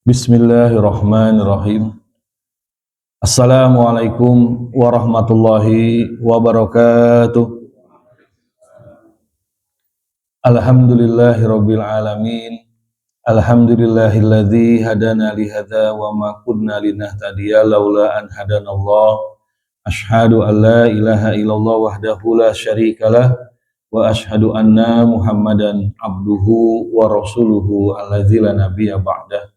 Bismillahirrahmanirrahim. Assalamualaikum warahmatullahi wabarakatuh. Alhamdulillahirabbil alamin. Alhamdulillahilladzi hadana li hadza wa ma kunna linahtadiya laula an hadanallah. Asyhadu an la ilaha illallah wahdahu la syarikalah wa asyhadu anna Muhammadan abduhu wa rasuluhu alladzi la nabiyya ba'dah.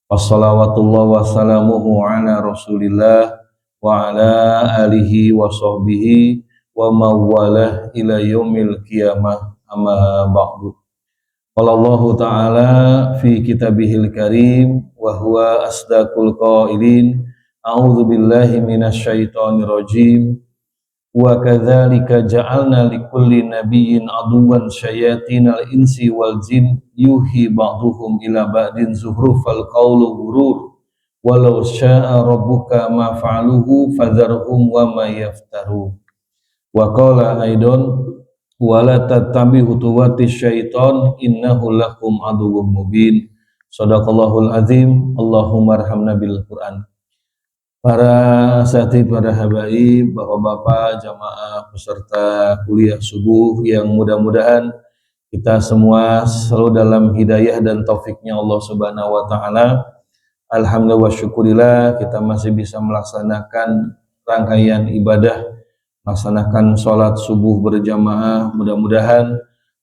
Wassalawatullah wassalamuhu ala rasulillah wa ala alihi wa sahbihi wa mawalah ila yaumil qiyamah amma ba'du. Qala Allah ta'ala fi kitabihil karim wa huwa asdaqul qailin a'udzu billahi minasy syaithanir rajim wa kadzalika ja'alna likulli nabiyyin aduwwan syayatinal insi wal jin yuhi ba'duhum ila ba'din zuhrufal qawlu ghurur walau syaa rabbuka ma fa'aluhu fadharhum wa ma yaftaru. Wa qala aidan wala tattabi khutuwati syaiton innahu lakum aduwwum mubin. Shadaqallahul azim. Allahumma arhamna bil Qur'an. Para asatidz, para habaib, bapak-bapak, jamaah peserta kuliah subuh yang mudah-mudahan kita semua selalu dalam hidayah dan taufiknya Allah Subhanahu wa taala. Alhamdulillah wa syukurillah kita masih bisa melaksanakan rangkaian ibadah, melaksanakan sholat subuh berjamaah. Mudah-mudahan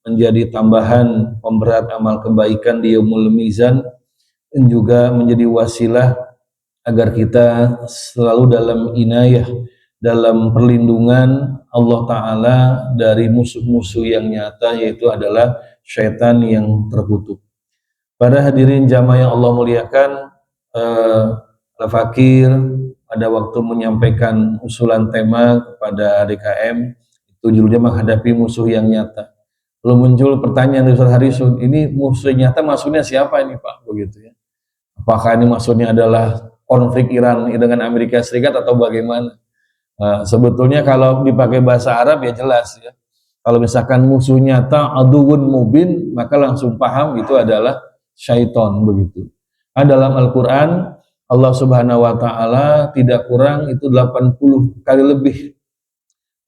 menjadi tambahan pemberat amal kebaikan di yaumul mizan dan juga menjadi wasilah agar kita selalu dalam inayah, dalam perlindungan Allah Ta'ala dari musuh-musuh yang nyata, yaitu adalah syaitan yang terkutuk. Para hadirin jamaah yang Allah muliakan, Al-Fakir pada waktu menyampaikan usulan tema kepada DKM, itu judulnya menghadapi musuh yang nyata. Lalu muncul pertanyaan dari Ustaz Harisun, ini musuh nyata maksudnya siapa ini Pak? Begitu ya. Apakah ini maksudnya adalah konflik Iran dengan Amerika Serikat atau bagaimana? Sebetulnya kalau dipakai bahasa Arab ya jelas ya. Kalau misalkan musuh nyata aduwwun mubin, maka langsung paham itu adalah syaiton begitu. Dalam Al-Qur'an Allah Subhanahu wa taala tidak kurang itu 80 kali lebih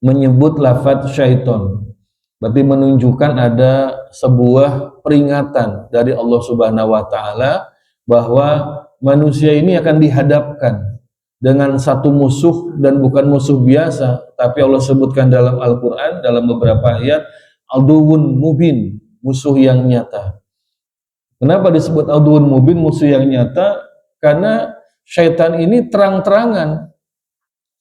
menyebut lafaz syaiton. Berarti menunjukkan ada sebuah peringatan dari Allah Subhanahu wa taala bahwa manusia ini akan dihadapkan dengan satu musuh, dan bukan musuh biasa, tapi Allah sebutkan dalam Al-Quran dalam beberapa ayat aduwwun mubin, musuh yang nyata. Kenapa disebut aduwwun mubin, musuh yang nyata? Karena syaitan ini terang-terangan,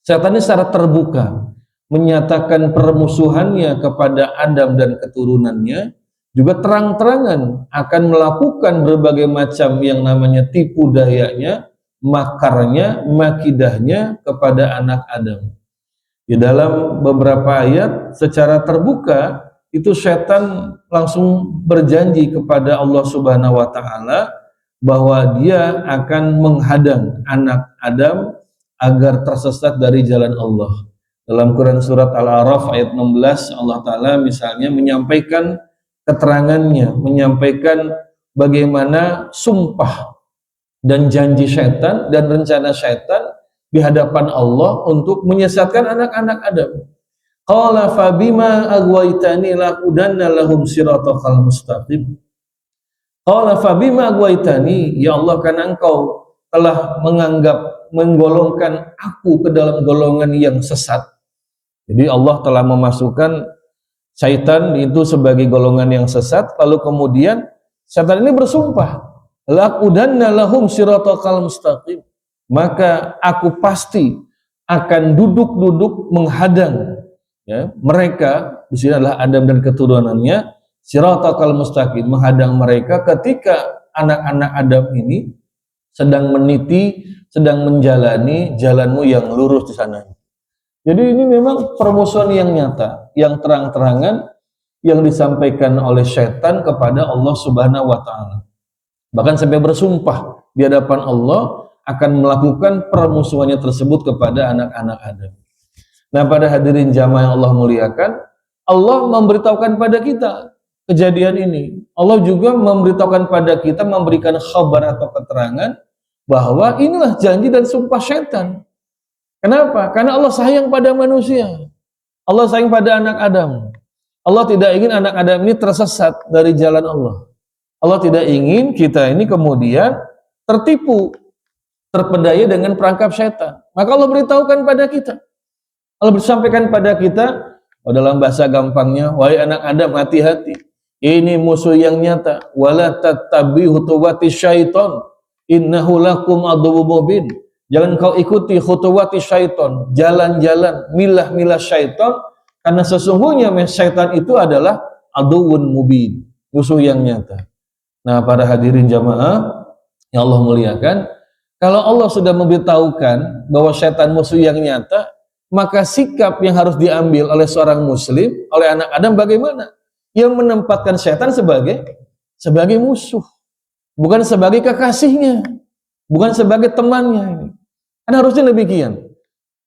syaitan ini secara terbuka menyatakan permusuhannya kepada Adam dan keturunannya, juga terang-terangan akan melakukan berbagai macam yang namanya tipu dayanya, makarnya, makidahnya kepada anak Adam. Di dalam beberapa ayat secara terbuka itu setan langsung berjanji kepada Allah Subhanahu wa taala bahwa dia akan menghadang anak Adam agar tersesat dari jalan Allah. Dalam Quran surat Al-A'raf ayat 16 Allah taala misalnya menyampaikan keterangannya, menyampaikan bagaimana sumpah dan janji syaitan dan rencana syaitan di hadapan Allah untuk menyesatkan anak-anak Adam. Qala fabima aghwaytani laqudanna lahum siratal mustaqim. Qala fabima aghwaytani, ya Allah, karena engkau telah menggolongkan aku ke dalam golongan yang sesat. Jadi Allah telah memasukkan syaitan itu sebagai golongan yang sesat, lalu kemudian syaitan ini bersumpah, laqudanna lahum siratal mustaqim, maka aku pasti akan duduk-duduk menghadang ya, mereka, di sini adalah Adam dan keturunannya, siratal mustaqim, menghadang mereka ketika anak-anak Adam ini sedang meniti, sedang menjalani jalanmu yang lurus di sana. Jadi ini memang permusuhan yang nyata, yang terang-terangan yang disampaikan oleh syaitan kepada Allah Subhanahu wa taala. Bahkan sampai bersumpah di hadapan Allah akan melakukan permusuhannya tersebut kepada anak-anak Adam. Nah, pada hadirin jamaah yang Allah muliakan, Allah memberitahukan pada kita kejadian ini. Allah juga memberitahukan pada kita, memberikan khabar atau keterangan bahwa inilah janji dan sumpah syaitan. Kenapa? Karena Allah sayang pada manusia. Allah sayang pada anak Adam. Allah tidak ingin anak Adam ini tersesat dari jalan Allah. Allah tidak ingin kita ini kemudian tertipu, terpedaya dengan perangkap syaitan. Maka Allah beritahukan pada kita. Allah bersampaikan pada kita dalam bahasa gampangnya, wahai anak Adam, hati-hati. Ini musuh yang nyata. Wala tattabi'u khutuwati syaiton. Innahu lakum aduwwum mubin. Jangan kau ikuti khutuwati syaiton, jalan-jalan, milah-milah syaiton, karena sesungguhnya syaitan itu adalah aduwwun mubin, musuh yang nyata. Nah, para hadirin jamaah yang Allah muliakan, kalau Allah sudah memberitahukan bahwa syaitan musuh yang nyata, maka sikap yang harus diambil oleh seorang muslim, oleh anak Adam bagaimana? Yang menempatkan syaitan sebagai musuh, bukan sebagai kekasihnya, bukan sebagai temannya ini. Kan harusnya demikian.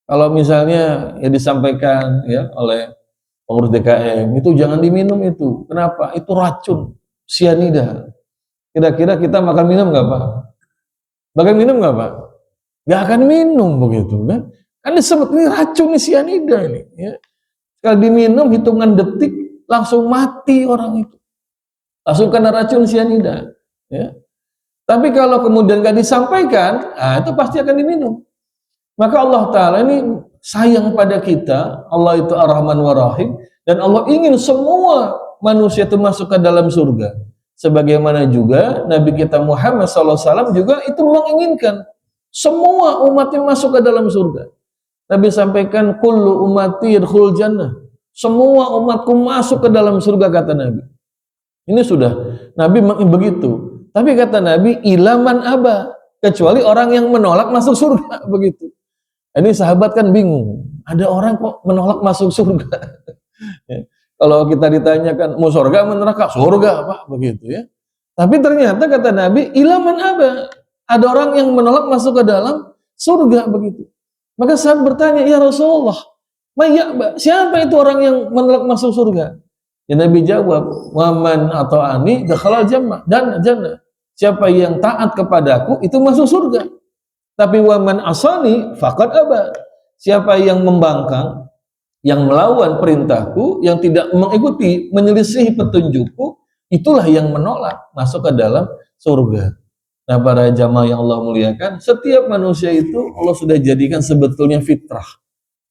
Kalau misalnya ya disampaikan ya oleh pengurus DKM, itu jangan diminum itu. Kenapa? Itu racun, sianida. Kira-kira kita makan minum nggak Pak? Makan minum nggak Pak? Nggak akan minum begitu kan? Kan disebut ini racun, ini sianida ini. Ya. Kalau diminum hitungan detik langsung mati orang itu. Langsung kena racun sianida. Ya. Tapi kalau kemudian nggak disampaikan, itu pasti akan diminum. Maka Allah Ta'ala ini sayang pada kita. Allah itu Ar-Rahman wa Rahim. Dan Allah ingin semua manusia itu masuk ke dalam surga. Sebagaimana juga Nabi kita Muhammad SAW juga itu menginginkan semua umatnya masuk ke dalam surga. Nabi sampaikan, kullu ummati yadkhulul jannah. Semua umatku masuk ke dalam surga, kata Nabi. Ini sudah Nabi begitu. Tapi kata Nabi, ilaman aba, kecuali orang yang menolak masuk surga, begitu. Ini sahabat kan bingung, ada orang kok menolak masuk surga. Ya. Kalau kita ditanyakan mau surga atau neraka, surga Pak, begitu ya. Tapi ternyata kata Nabi, ilaman aba, ada orang yang menolak masuk ke dalam surga, begitu. Maka sahabat bertanya, ya Rasulullah, siapa itu orang yang menolak masuk surga? Ya Nabi jawab, waman atau ani dakhalal jannah, dan jannah. Siapa yang taat kepadaku itu masuk surga. Tapi waman asani faqad aba. Siapa yang membangkang, yang melawan perintahku, yang tidak mengikuti, menyelisihi petunjukku, itulah yang menolak masuk ke dalam surga. Nah, para jamaah yang Allah muliakan, setiap manusia itu Allah sudah jadikan sebetulnya fitrah.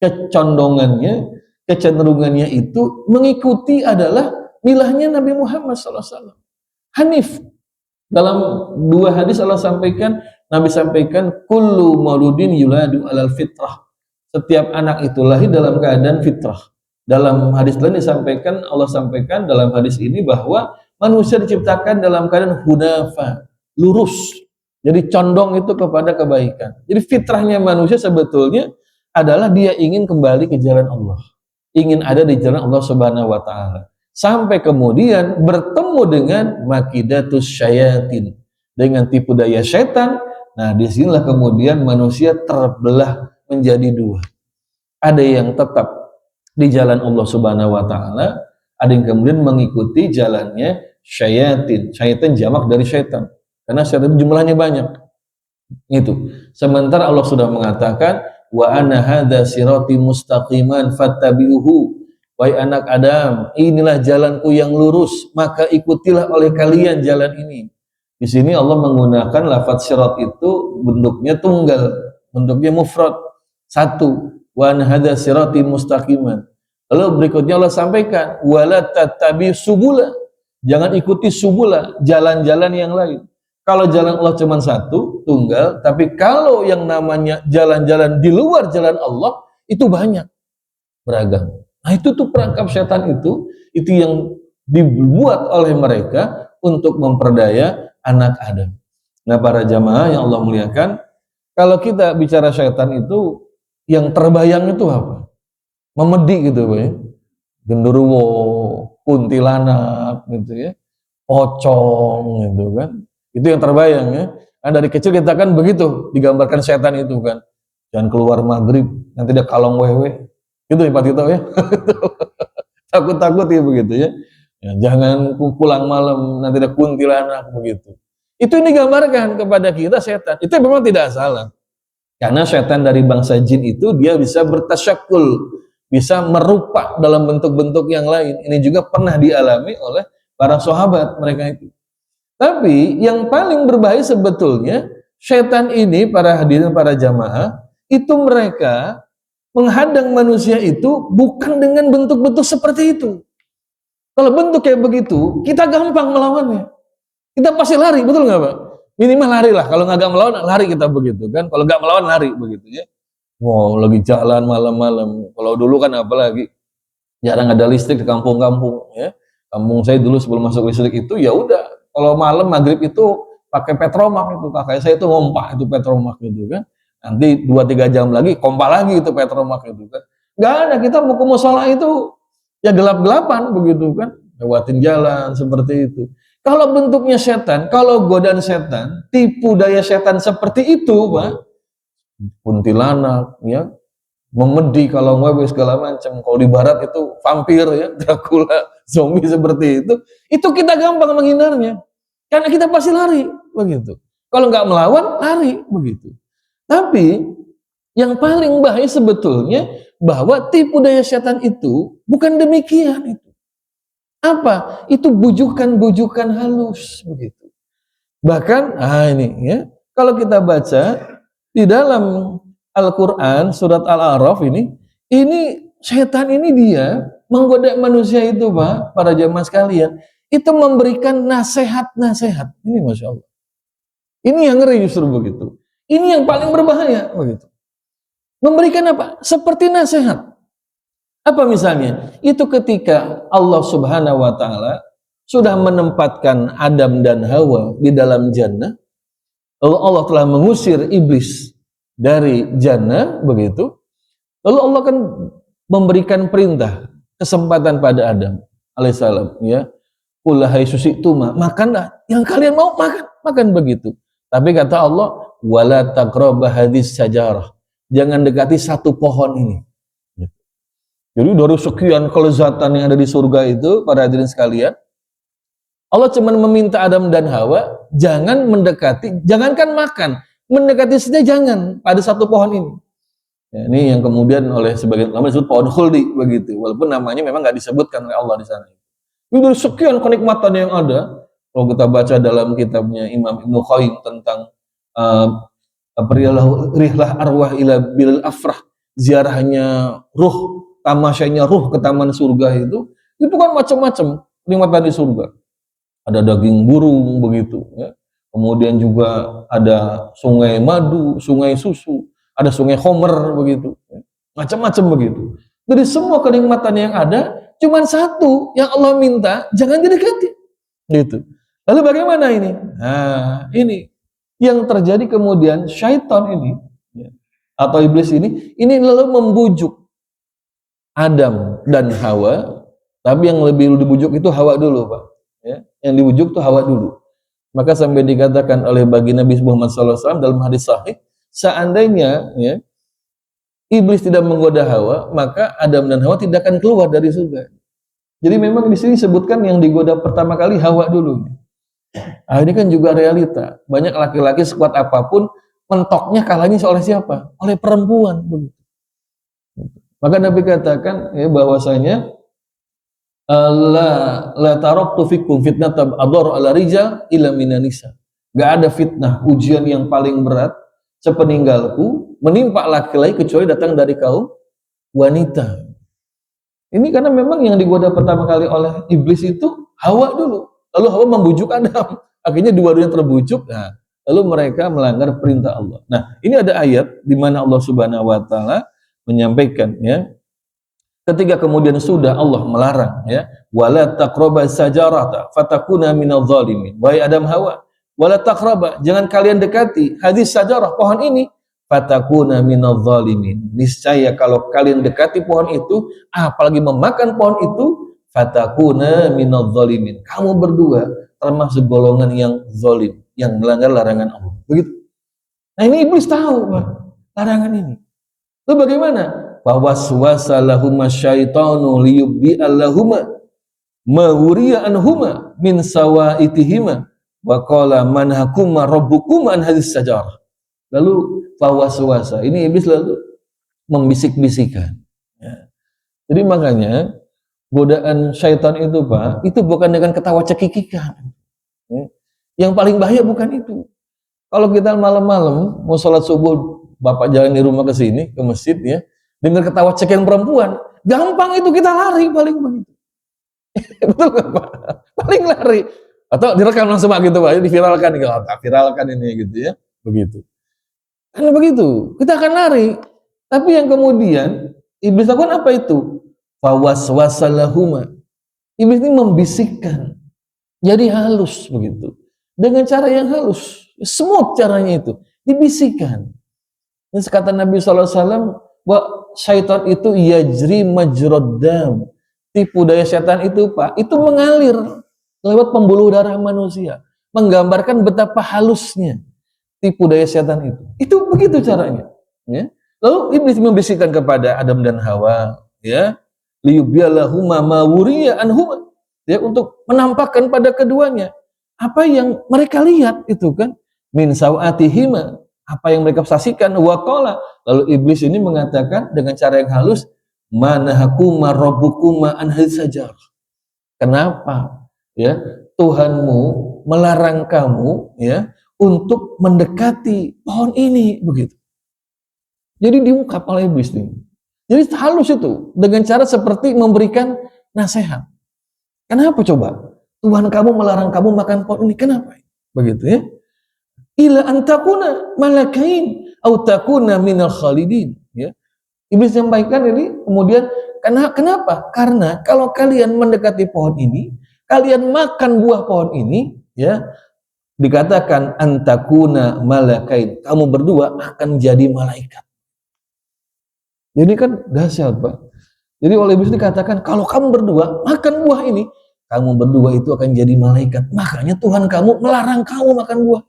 Kecondongannya, kecenderungannya itu mengikuti adalah milahnya Nabi Muhammad SAW. Hanif. Dalam dua hadis Allah sampaikan, Nabi sampaikan, kullu mauludin yuladu alal fitrah. Setiap anak itu lahir dalam keadaan fitrah. Dalam hadis lain disampaikan, Allah sampaikan dalam hadis ini bahwa manusia diciptakan dalam keadaan hunafa, lurus. Jadi condong itu kepada kebaikan. Jadi fitrahnya manusia sebetulnya adalah dia ingin kembali ke jalan Allah. Ingin ada di jalan Allah Subhanahu wa Ta'ala. Sampai kemudian bertemu dengan makidatus syayatin, dengan tipu daya syaitan. Nah, disinilah kemudian manusia terbelah menjadi dua. Ada yang tetap di jalan Allah Subhanahu wa Ta'ala, ada yang kemudian mengikuti jalannya syayatin. Syaitan jamak dari syaitan, karena syaitan jumlahnya banyak. Itu. Sementara Allah sudah mengatakan, wa anna hadza sirati mustaqiman fattabi'uhu. Wahai anak Adam, inilah jalanku yang lurus, maka ikutilah oleh kalian jalan ini. Di sini Allah menggunakan lafaz sirat itu bentuknya tunggal, bentuknya mufrad, satu. Wa anna hadza sirati mustaqiman. Lalu berikutnya Allah sampaikan, wala tattabi subula. Jangan ikuti subula, jalan-jalan yang lain. Kalau jalan Allah cuma satu, tunggal, tapi kalau yang namanya jalan-jalan di luar jalan Allah, itu banyak, beragam. Nah, itu tuh perangkap setan itu yang dibuat oleh mereka untuk memperdaya anak Adam. Nah, para jamaah yang Allah muliakan, kalau kita bicara setan itu, yang terbayang itu apa? Memedi gitu, Pak ya. Genderuwo, kuntilanak gitu ya. Pocong gitu kan. Itu yang terbayang ya. Nah, dari kecil kita kan begitu digambarkan setan itu kan. Jangan keluar maghrib, nanti dia kalong wewe. Gitu ya Pak Tito ya. Takut-takut ya begitu ya. Ya, jangan pulang malam, nanti ada kuntilanak begitu. Itu yang digambarkan kepada kita setan. Itu memang tidak salah. Karena setan dari bangsa jin itu dia bisa bertasyakul, bisa merupa dalam bentuk-bentuk yang lain. Ini juga pernah dialami oleh para sahabat mereka itu. Tapi yang paling berbahaya sebetulnya setan ini, para hadirin, para jamaah, itu mereka menghadang manusia itu bukan dengan bentuk-bentuk seperti itu. Kalau bentuk kayak begitu, kita gampang melawannya. Kita pasti lari, betul nggak Pak? Minimal lari lah. Kalau nggak melawan, lari kita begitu kan. Kalau nggak melawan, lari begitu ya. Wow, lagi jalan malam-malam. Kalau dulu kan apalagi jarang ada listrik di kampung-kampung ya. Kampung saya dulu sebelum masuk listrik itu ya udah. Kalau malam maghrib itu pakai petromak itu. Kakak saya itu ngompak itu petromak gitu kan. Nanti 2-3 jam lagi kompak lagi itu petromak itu kan. Nggak ada, kita mau ke musola itu ya gelap-gelapan begitu kan. Lewatin jalan seperti itu. Kalau bentuknya setan, kalau godaan setan, tipu daya setan seperti itu, Pak, kuntilanak, ya, memedi kalau nggak segala macam. Kalau di barat itu vampir, ya, Dracula, zombie seperti itu kita gampang menghindarnya, karena kita pasti lari, begitu. Kalau nggak melawan, lari, begitu. Tapi yang paling bahaya sebetulnya bahwa tipu daya setan itu bukan demikian itu. Apa? Itu bujukan-bujukan halus begitu. Bahkan ini ya, kalau kita baca di dalam Al-Qur'an surat Al-A'raf ini setan ini dia menggoda manusia itu, Pak, para jamaah sekalian, itu memberikan nasihat-nasihat. Ini Masya Allah. Ini yang ngeri justru begitu. Ini yang paling berbahaya begitu. Memberikan apa? Seperti nasihat. Apa misalnya? Itu ketika Allah Subhanahu wa Ta'ala sudah menempatkan Adam dan Hawa di dalam jannah, lalu Allah telah mengusir iblis dari jannah, begitu. Lalu Allah kan memberikan perintah, kesempatan pada Adam alaihissalam, ya. Qul hai susi'tuma, makanlah yang kalian mau, makan begitu. Tapi kata Allah, wala taqraba hadis sajarah, jangan dekati satu pohon ini. Jadi dari sekian kelezatan yang ada di surga itu, para hadirin sekalian, Allah cuma meminta Adam dan Hawa jangan mendekati, jangankan makan, mendekati saja jangan pada satu pohon ini. Ya, ini yang kemudian oleh sebagian ulama disebut pohon khuldi begitu, walaupun namanya memang nggak disebutkan oleh Allah di sana. Ini dari sekian kenikmatan yang ada, kalau kita baca dalam kitabnya Imam Ibnu Qayyim tentang rihlah arwah ila bil afrah, ziarahnya ruh, tamasyanya ruh ke taman surga itu kan macam-macam nikmatan di surga. Ada daging burung begitu, ya. Kemudian juga ada sungai madu, sungai susu, ada sungai khomer begitu, ya. Macam-macam begitu. Dari semua kenikmatan yang ada, cuma satu yang Allah minta jangan didekati, gitu. Lalu bagaimana ini? Nah, ini yang terjadi kemudian syaitan ini, ya, atau iblis ini lalu membujuk Adam dan Hawa, tapi yang lebih dibujuk itu Hawa dulu, Pak. Ya, yang dibujuk itu Hawa dulu. Maka sampai dikatakan oleh baginda Nabi Muhammad SAW dalam hadis sahih, seandainya ya, iblis tidak menggoda Hawa, maka Adam dan Hawa tidak akan keluar dari surga. Jadi memang di sini disebutkan yang digoda pertama kali Hawa dulu. Nah, ini kan juga realita. Banyak laki-laki sekuat apapun, mentoknya kalahnya oleh siapa? Oleh perempuan, begitu. Maka Nabi katakan ya, bahwasanya la taraktu fikum fitnatam ador ala rijal illa minan nisa. Gak ada fitnah, ujian yang paling berat sepeninggalku menimpa laki-laki kecuali datang dari kaum wanita. Ini karena memang yang digoda pertama kali oleh iblis itu Hawa dulu. Lalu Hawa membujuk Adam. Akhirnya dua-duanya terbujuk. Nah, lalu mereka melanggar perintah Allah. Nah, ini ada ayat di mana Allah Subhanahu wa Ta'ala menyampaikan, ya, ketika kemudian sudah Allah melarang, ya, wala taqraba sajarata fatakuna minadh dhalimin, wahai Adam Hawa, wala taqraba, jangan kalian dekati hadis sajarah, pohon ini, fatakuna minadh dhalimin, niscaya kalau kalian dekati pohon itu, apalagi memakan pohon itu, fatakuna minadh dhalimin, kamu berdua termasuk golongan yang zalim, yang melanggar larangan Allah. Begitu. Nah, ini iblis tahu, Pak, larangan ini. Lalu bagaimana? Fawaswasa lahuma syaitanu liyubdi'allahuma ma wuriya anhuma min sawaitihima Wa qala man hakuma rabbukum an hadhihi syajarah. Lalu fawaswasa. Ini iblis lalu membisik-bisikan. Ya. Jadi makanya godaan syaitan itu Pak, itu bukan dengan ketawa cekikikan. Ya. Yang paling bahaya bukan itu. Kalau kita malam-malam mau sholat subuh, Bapak jalan di rumah ke sini, ke masjid ya, dengar ketawa cekikikan perempuan, gampang itu kita lari paling begitu. Betul nggak Pak? Paling lari. Atau direkam langsung Pak gitu Pak, diviralkan, viralkan ini gitu ya, begitu. Karena begitu, kita akan lari. Tapi yang kemudian iblis lakukan apa itu? Fawaswasalahuma. Iblis ini membisikkan. Jadi halus begitu. Dengan cara yang halus. Smooth caranya itu. Dibisikkan. Ini kata Nabi SAW, bahwa syaitan itu yajri majroddam. Tipu daya syaitan itu Pak, itu mengalir lewat pembuluh darah manusia. Menggambarkan betapa halusnya tipu daya syaitan itu. Itu begitu caranya. Ya. Lalu iblis membisikkan kepada Adam dan Hawa, ya, liyubyalahuma ma wuriya anhuma, ya, untuk menampakkan pada keduanya apa yang mereka lihat itu kan, min sawatihima, apa yang mereka saksikan, wa qala, lalu iblis ini mengatakan dengan cara yang halus, manahakuma rabbukuma an hadhihi syajarah. Kenapa? Ya, Tuhanmu melarang kamu ya untuk mendekati pohon ini begitu. Jadi diungkap oleh iblis nih. Jadi halus itu dengan cara seperti memberikan nasihat. Kenapa coba? Tuhan kamu melarang kamu makan pohon ini. Kenapa? Begitu ya. Ila antakuna malakain au takuna minal khalidin, ya. Iblis sampaikan ini kemudian kenapa? Karena kalau kalian mendekati pohon ini, kalian makan buah pohon ini, ya, dikatakan antakuna malakain, kamu berdua akan jadi malaikat. Jadi kan dahsyat Pak. Jadi oleh iblis dikatakan kalau kamu berdua makan buah ini, kamu berdua itu akan jadi malaikat. Makanya Tuhan kamu melarang kamu makan buah.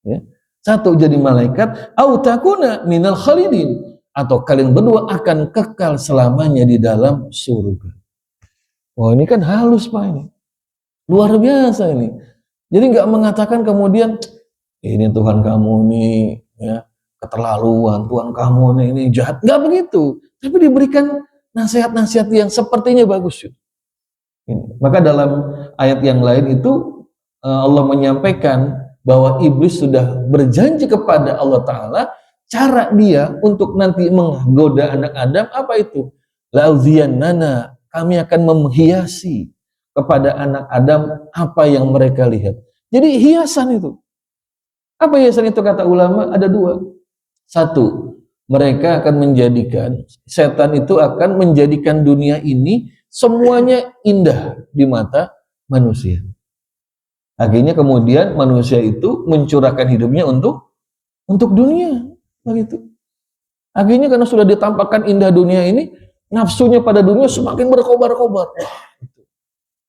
Ya. Satu jadi malaikat, au takuna minal khalidin, atau kalian berdua akan kekal selamanya di dalam surga. Wah ini kan halus Pak ini. Luar biasa ini. Jadi nggak mengatakan kemudian ini Tuhan kamu nih ya keterlaluan, Tuhan kamu nih ini jahat. Nggak begitu. Tapi diberikan nasihat-nasihat yang sepertinya bagus. Ini. Maka dalam ayat yang lain itu Allah menyampaikan bahwa iblis sudah berjanji kepada Allah Ta'ala cara dia untuk nanti menggoda anak Adam apa itu? La'udhiyannana, kami akan menghiasi kepada anak Adam apa yang mereka lihat. Jadi hiasan itu. Apa hiasan itu kata ulama? Ada dua. Satu, mereka akan menjadikan, setan itu akan menjadikan dunia ini semuanya indah di mata manusia. Akhirnya kemudian manusia itu mencurahkan hidupnya untuk dunia, begitu. Akhirnya karena sudah ditampakkan indah dunia ini, nafsunya pada dunia semakin berkobar-kobar.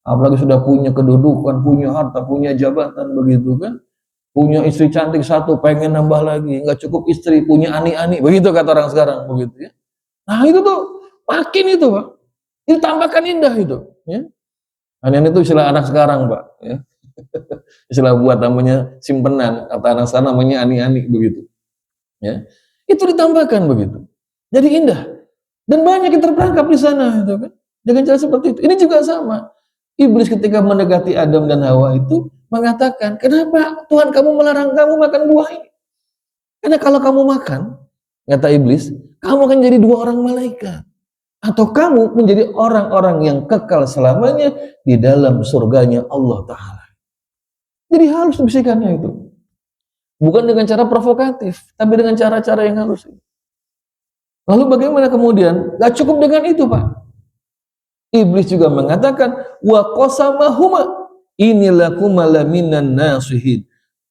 Apalagi sudah punya kedudukan, punya harta, punya jabatan, begitu kan? Punya istri cantik satu, pengen nambah lagi, nggak cukup istri, punya ani-ani, begitu kata orang sekarang, begitu ya. Nah itu tuh makin itu Pak, itu tampakkan indah itu. Ya. Ani-ani itu istilah anak sekarang Pak. Ya. Istilah buat namanya simpenan, kata anak sekarang namanya ani-ani, begitu. Ya. Itu ditambahkan begitu. Jadi indah. Dan banyak yang terperangkap di sana, itu kan. Dengan cara seperti itu. Ini juga sama. Iblis ketika mendekati Adam dan Hawa itu mengatakan, kenapa Tuhan kamu melarang kamu makan buah ini? Karena kalau kamu makan, kata iblis, kamu akan jadi dua orang malaikat. Atau kamu menjadi orang-orang yang kekal selamanya di dalam surganya Allah Ta'ala. Jadi halus bisikannya itu. Bukan dengan cara provokatif, tapi dengan cara-cara yang halus. Lalu bagaimana kemudian? Gak cukup dengan itu Pak. Iblis juga mengatakan, wa qasamahuma inilakuma laminan nasihin.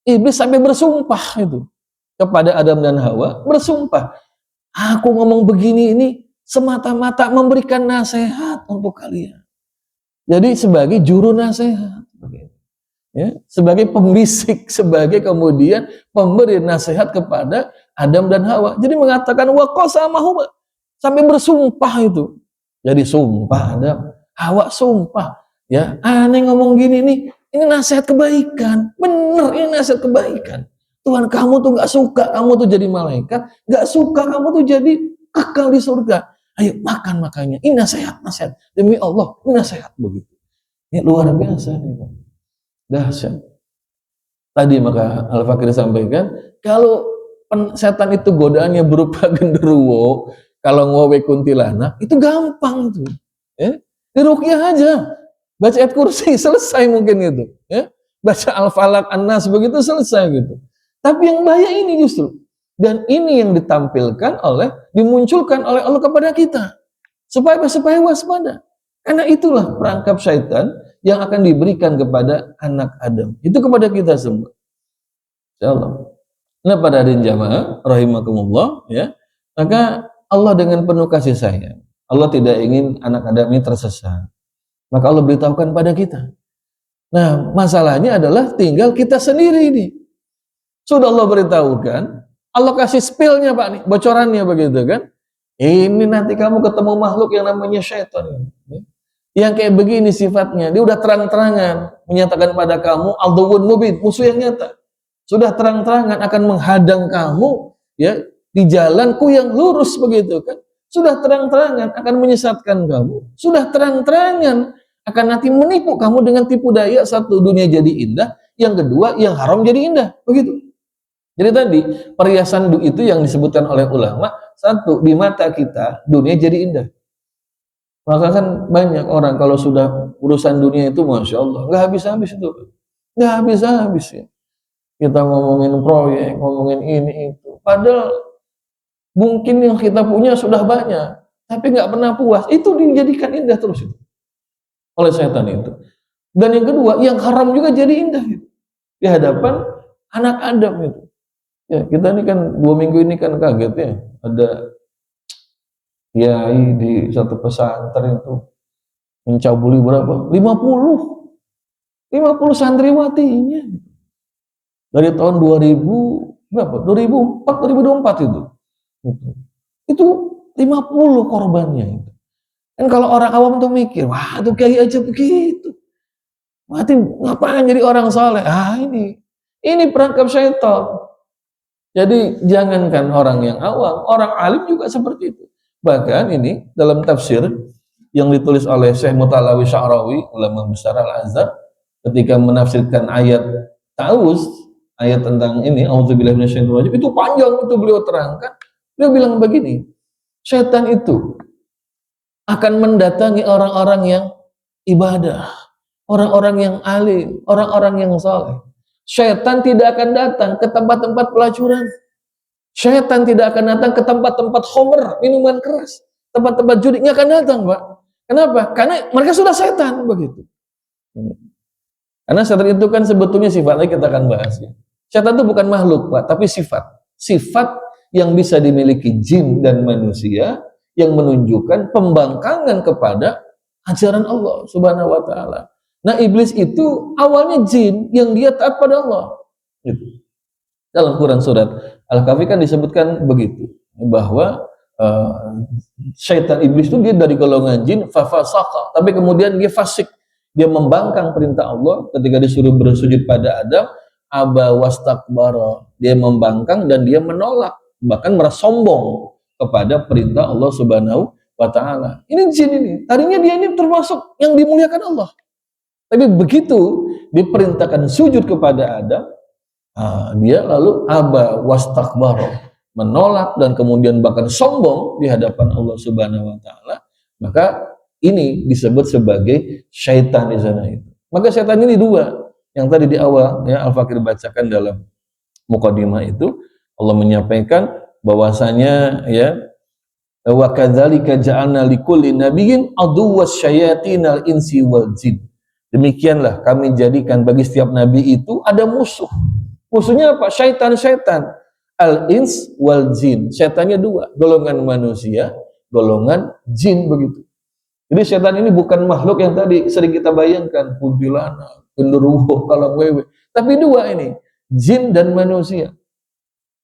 Iblis sampai bersumpah itu kepada Adam dan Hawa, bersumpah, aku ngomong begini ini semata-mata memberikan nasihat untuk kalian. Jadi sebagai juru nasihat, ya, sebagai pembisik, sebagai kemudian pemberi nasihat kepada Adam dan Hawa. Jadi mengatakan wa qasamahuma, sampai bersumpah itu. Jadi sumpah Adam, Hawa sumpah. Ya, aneh ngomong gini nih, ini nasihat kebaikan, bener ini nasihat kebaikan. Tuhan kamu tuh nggak suka kamu tuh jadi malaikat, nggak suka kamu tuh jadi kekal di surga. Ayo makan makanya. Ini nasihat, nasihat. Demi Allah, ini nasihat begitu. Ya luar biasa nih, Pak. Dahsyat. Tadi maka Al-Fakir sampaikan, kalau setan itu godaannya berupa genderuwo, kalau ngowe kuntilanak, itu gampang tuh. Ya? Diruqyah aja. Baca ayat kursi, selesai mungkin gitu. Ya? Baca Al-Falaq, An-Nas, begitu selesai gitu. Tapi yang bahaya ini justru. Dan ini yang ditampilkan dimunculkan oleh Allah kepada kita. Supaya waspada. Karena itulah perangkap syaitan yang akan diberikan kepada anak Adam. Itu kepada kita semua. Insyaallah. Nah pada hadirin jamaah rahimakumullah, ya, maka Allah dengan penuh kasih sayang, Allah tidak ingin anak Adam ini tersesat, maka Allah beritahukan pada kita. Nah masalahnya adalah tinggal kita sendiri ini. Sudah Allah beritahukan, Allah kasih spillnya Pak nih, bocorannya begitu kan. Ini nanti kamu ketemu makhluk yang namanya syaitan, yang kayak begini sifatnya. Dia udah terang-terangan menyatakan pada kamu aduwwun mubin, musuh yang nyata. Sudah terang-terangan akan menghadang kamu ya di jalanku yang lurus begitu kan. Sudah terang-terangan akan menyesatkan kamu. Sudah terang-terangan akan nanti menipu kamu dengan tipu daya. Satu, dunia jadi indah. Yang kedua, yang haram jadi indah. Begitu. Jadi tadi perhiasan itu yang disebutkan oleh ulama. Satu, di mata kita dunia jadi indah. Maka kan banyak orang kalau sudah urusan dunia itu Masya Allah nggak habis-habis itu. Nggak habis-habis ya. Kita ngomongin proyek, ngomongin ini itu. Padahal mungkin yang kita punya sudah banyak, tapi nggak pernah puas. Itu dijadikan indah terus itu oleh setan itu. Dan yang kedua, yang haram juga jadi indah itu di hadapan anak Adam itu. Ya kita ini kan 2 minggu ini kan kaget ya, ada kiai di satu pesantren itu mencabuli berapa? 50 santriwatinya. Dari tahun 2000 berapa? 2004 2024 itu. Itu 50 korbannya itu. Dan kalau orang awam tuh mikir, wah itu kiai aja begitu. Mati ngapain jadi orang saleh? Ah ini perangkap syaitan. Jadi jangankan orang yang awam, orang alim juga seperti itu. Bahkan ini dalam tafsir yang ditulis oleh Syekh Mutalawi Sya'rawi, ulama besar Al-Azhar, ketika menafsirkan ayat Taus, ayat tentang ini, auzubillahi minasyaitonir rajim, itu panjang itu beliau terangkan. Beliau bilang begini, setan itu akan mendatangi orang-orang yang ibadah, orang-orang yang alim, orang-orang yang saleh. Setan tidak akan datang ke tempat-tempat pelacuran. Setan tidak akan datang ke tempat-tempat khamr, minuman keras, tempat-tempat judi, nggak akan datang, Pak. Kenapa? Karena mereka sudah setan begitu. Karena setan itu kan sebetulnya sifatnya kita akan bahas ya. Setan itu bukan makhluk, Pak, tapi sifat. Sifat yang bisa dimiliki jin dan manusia yang menunjukkan pembangkangan kepada ajaran Allah Subhanahu wa taala. Nah, iblis itu awalnya jin yang dia taat pada Allah. Gitu. Dalam Quran surat Al-Kahfi kan disebutkan begitu, bahwa syaitan iblis itu dia dari golongan jin fafasaqa, tapi kemudian dia fasik. Dia membangkang perintah Allah ketika disuruh bersujud pada Adam, aba wastakbara, dia membangkang dan dia menolak, bahkan merasa sombong kepada perintah Allah Subhanahu wa taala. Ini jin ini, tadinya dia ini termasuk yang dimuliakan Allah. Tapi begitu diperintahkan sujud kepada Adam, dia lalu aba wastakbara, menolak dan kemudian bahkan sombong di hadapan Allah Subhanahu wa taala. Maka ini disebut sebagai syaitan di sana itu. Maka syaitan ini dua. Yang tadi di awal ya Al-Fakir bacakan dalam mukadimah itu, Allah menyampaikan bahwasanya ya wa kadzalika ja'alna likulli nabiyyin aduwwas syayatinal insi wal jin. Demikianlah kami jadikan bagi setiap nabi itu ada musuh. Musuhnya apa? Syaitan-syaitan. Al-ins wal jin. Syaitannya dua, golongan manusia, golongan jin begitu. Jadi setan ini bukan makhluk yang tadi sering kita bayangkan, kuntilanak, genderuwo, kalam wewe. Tapi dua ini, jin dan manusia.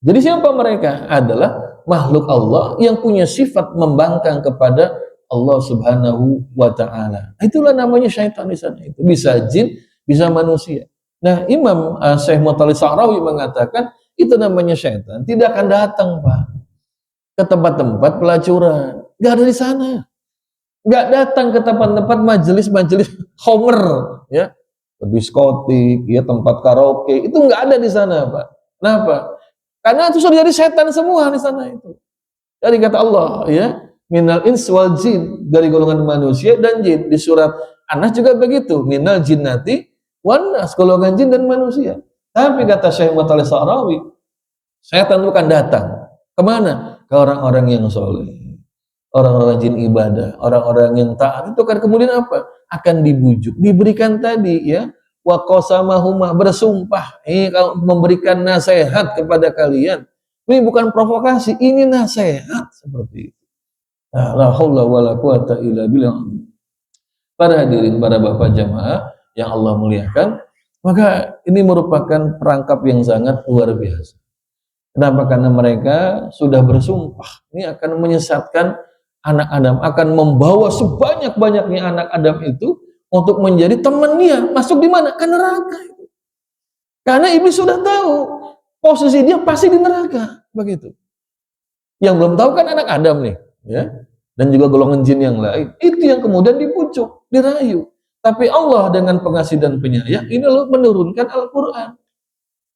Jadi siapa mereka? Adalah makhluk Allah yang punya sifat membangkang kepada Allah Subhanahu wa taala. Itulah namanya syaitan di sana itu. Bisa jin, bisa manusia. Nah, Imam Syekh Muttalib Sa'rawi mengatakan itu namanya syaitan tidak akan datang, Pak, ke tempat-tempat pelacuran. Nggak ada di sana. Nggak datang ke tempat-tempat majelis-majelis homer, ya, diskotik, ya, tempat karaoke, itu nggak ada di sana, Pak. Kenapa? Karena itu sudah jadi setan semua di sana itu. Dari kata Allah, ya, minal ins wal jin, dari golongan manusia dan jin. Di surat An-Nas juga begitu, minal jinnati wan nas, golongan jin dan manusia. Tapi kata Syekh Muttalib Sa'rawi, setan bukan datang kemana? Ke orang-orang yang soleh, orang-orang rajin ibadah, orang-orang yang taat. Itu kan kemudian apa? Akan dibujuk, diberikan tadi, ya, wa qasamahuma, bersumpah, kalau memberikan nasihat kepada kalian. Ini bukan provokasi, ini nasihat seperti itu. La haula wala quwata illa billah. Para hadirin, para bapak jamaah yang Allah muliakan, maka ini merupakan perangkap yang sangat luar biasa. Kenapa? Karena mereka sudah bersumpah ini akan menyesatkan anak Adam, akan membawa sebanyak-banyaknya anak Adam itu untuk menjadi temannya, masuk di mana? Ke neraka itu. Karena iblis sudah tahu posisi dia pasti di neraka, begitu. Yang belum tahu kan anak Adam nih, ya, dan juga golongan jin yang lain. Itu yang kemudian dipucuk, dirayu. Tapi Allah dengan pengasih dan penyayang ini lalu menurunkan Al-Quran,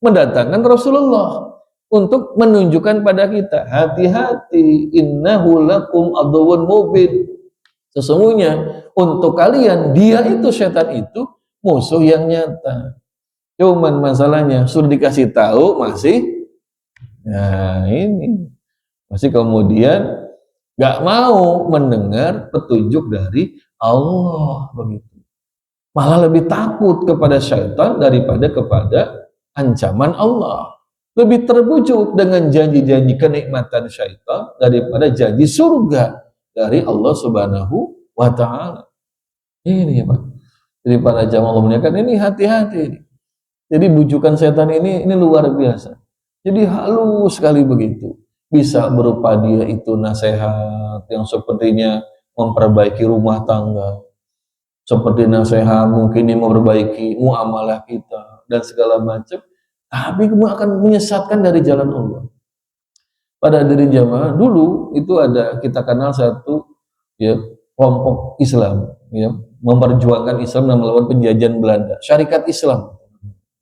mendatangkan Rasulullah untuk menunjukkan pada kita, hati-hati, innahu lakum aduwwun mubin. Sesungguhnya untuk kalian dia itu, setan itu musuh yang nyata. Cuman masalahnya sudah dikasih tahu masih, nah ini masih kemudian gak mau mendengar petunjuk dari Allah, begitu. Malah lebih takut kepada syaitan daripada kepada ancaman Allah. Lebih terbujuk dengan janji-janji kenikmatan syaitan daripada janji surga dari Allah Subhanahu wa ta'ala. Ini, Pak. Jadi para jamaah Allah muliakan, ini hati-hati. Jadi bujukan setan ini luar biasa. Jadi halus sekali begitu. Bisa berupa dia itu nasihat yang sepertinya memperbaiki rumah tangga. Seperti nasihat mungkin yang memperbaiki muamalah kita dan segala macam. Tapi kemudian akan menyesatkan dari jalan Allah. Pada diri jamaah dulu itu ada, kita kenal satu, ya, kelompok Islam, ya, memperjuangkan Islam dan melawan penjajahan Belanda, Syarikat Islam,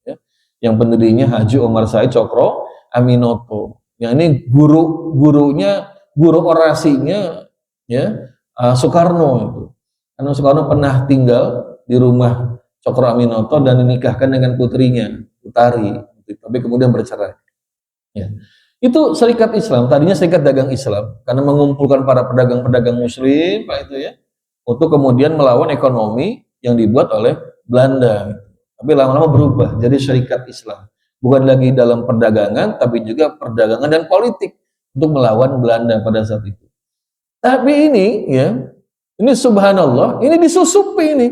ya, yang pendirinya Haji Omar Said Cokro Aminoto. Yang ini guru orasinya, ya, Soekarno itu. Karena Soekarno pernah tinggal di rumah Cokro Aminoto dan dinikahkan dengan putrinya Utari, tapi kemudian bercerai. Ya. Itu Serikat Islam, tadinya Serikat Dagang Islam, karena mengumpulkan para pedagang-pedagang Muslim, Pak, itu, ya, untuk kemudian melawan ekonomi yang dibuat oleh Belanda. Tapi lama-lama berubah jadi Serikat Islam, bukan lagi dalam perdagangan, tapi juga perdagangan dan politik untuk melawan Belanda pada saat itu. Tapi ini, ya, ini subhanallah, ini disusupi ini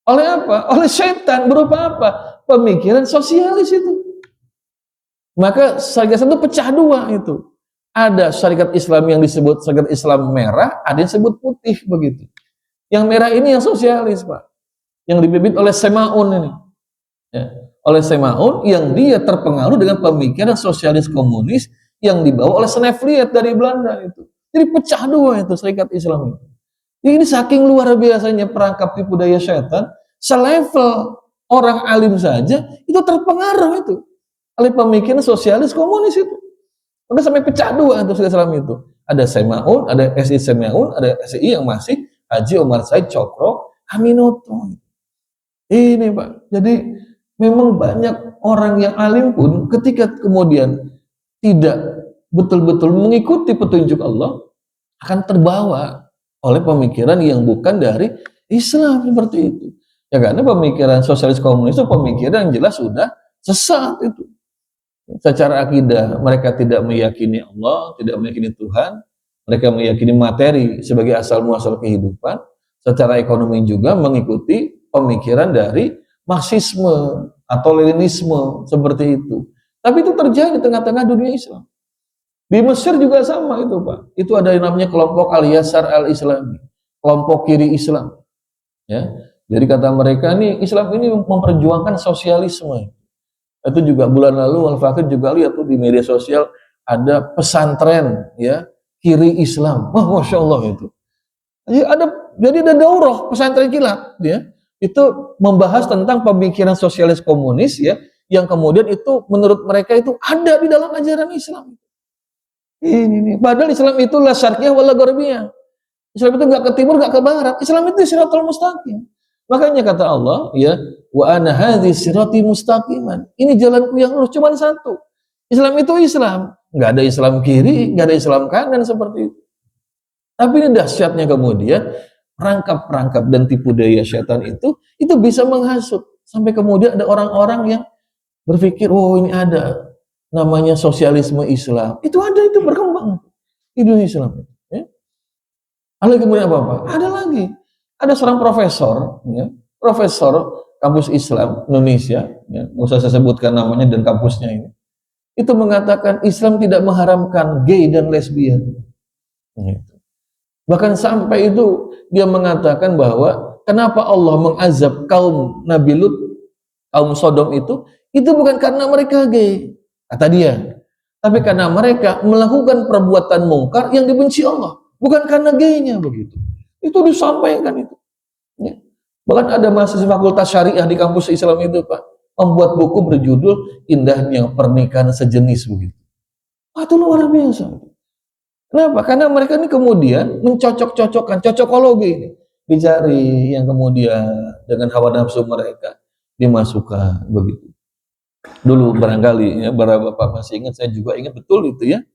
oleh apa? Oleh setan. Berupa apa? Pemikiran sosialis itu. Maka syarikat itu pecah dua itu. Ada syarikat Islam yang disebut syarikat Islam merah, ada yang disebut putih, begitu. Yang merah ini yang sosialis, Pak. Yang dipimpin oleh Semaun ini. Ya. Oleh Semaun yang dia terpengaruh dengan pemikiran sosialis komunis yang dibawa oleh Snevliet dari Belanda itu. Jadi pecah dua itu syarikat Islam itu. Ini saking luar biasanya perangkap tipu daya setan, selevel orang alim saja itu terpengaruh itu oleh pemikiran sosialis komunis itu. Udah sampai pecah dua itu Islam itu. Ada Semaun, ada SI Semaun, ada SI yang masih Haji Omar Said Cokro Aminoto. Ini, Pak. Jadi memang banyak orang yang alim pun ketika kemudian tidak betul-betul mengikuti petunjuk Allah akan terbawa oleh pemikiran yang bukan dari Islam seperti itu. Ya, karena pemikiran sosialis komunis itu pemikiran yang jelas sudah sesat itu. Secara akidah mereka tidak meyakini Allah, tidak meyakini Tuhan, mereka meyakini materi sebagai asal muasal kehidupan. Secara ekonomi juga mengikuti pemikiran dari Marxisme atau Leninisme seperti itu. Tapi itu terjadi di tengah-tengah dunia Islam. Di Mesir juga sama itu, Pak. Itu ada yang namanya kelompok Al-Yasar Al-Islami, kelompok kiri Islam. Ya. Jadi kata mereka nih, Islam ini memperjuangkan sosialisme. Itu juga bulan lalu Al-Fakir juga lihat tuh di media sosial ada pesantren ya kiri Islam. Wah, masya Allah itu. Jadi ada daurah pesantren kilat ya. Itu membahas tentang pemikiran sosialis komunis ya, yang kemudian itu menurut mereka itu ada di dalam ajaran Islam. Ini nih, padahal Islam itu la syarqiyah wala gharbiyah. Islam itu nggak ke timur, nggak ke barat. Islam itu siratal mustaqim. Makanya kata Allah, ya, wa ana hadzi sirati mustaqiman. Ini jalanku yang lurus, cuma satu. Islam itu Islam. Nggak ada Islam kiri, nggak ada Islam kanan seperti itu. Tapi ini dahsyatnya kemudian perangkap-perangkap dan tipu daya syaitan itu bisa menghasut sampai kemudian ada orang-orang yang berpikir, oh ini ada namanya sosialisme Islam. Itu ada, itu berkembang di dunia Islam. Ya. Lalu kemudian apa? Ada lagi. Ada seorang profesor, ya, profesor kampus Islam Indonesia, ya, nggak usah saya sebutkan namanya dan kampusnya ini, itu mengatakan Islam tidak mengharamkan gay dan lesbian. Gitu. Bahkan sampai itu dia mengatakan bahwa kenapa Allah mengazab kaum Nabi Lut, kaum Sodom itu bukan karena mereka gay, kata dia, tapi karena mereka melakukan perbuatan mungkar yang dibenci Allah, bukan karena gaynya begitu. Itu disampaikan itu. Ya. Bahkan ada mahasiswa fakultas syariah di kampus Islam itu, Pak, membuat buku berjudul Indahnya Pernikahan Sejenis begitu. Itu luar biasa. Kenapa? Karena mereka ini kemudian mencocok-cocokkan, cocokologi ini. Dicari yang kemudian dengan hawa nafsu mereka dimasukkan begitu. Dulu barangkali ya, Bapak masih ingat, saya juga ingat betul itu ya.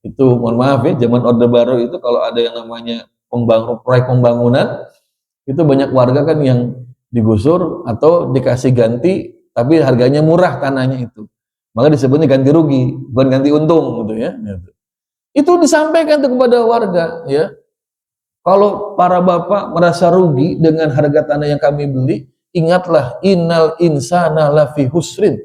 Itu mohon maaf ya, zaman Orde Baru itu kalau ada yang namanya proyek pembangunan, itu banyak warga kan yang digusur atau dikasih ganti, tapi harganya murah tanahnya itu. Maka disebutnya ganti rugi, bukan ganti untung gitu ya. Itu disampaikan tuh kepada warga ya. Kalau para bapak merasa rugi dengan harga tanah yang kami beli, ingatlah innal insana lafi husrin.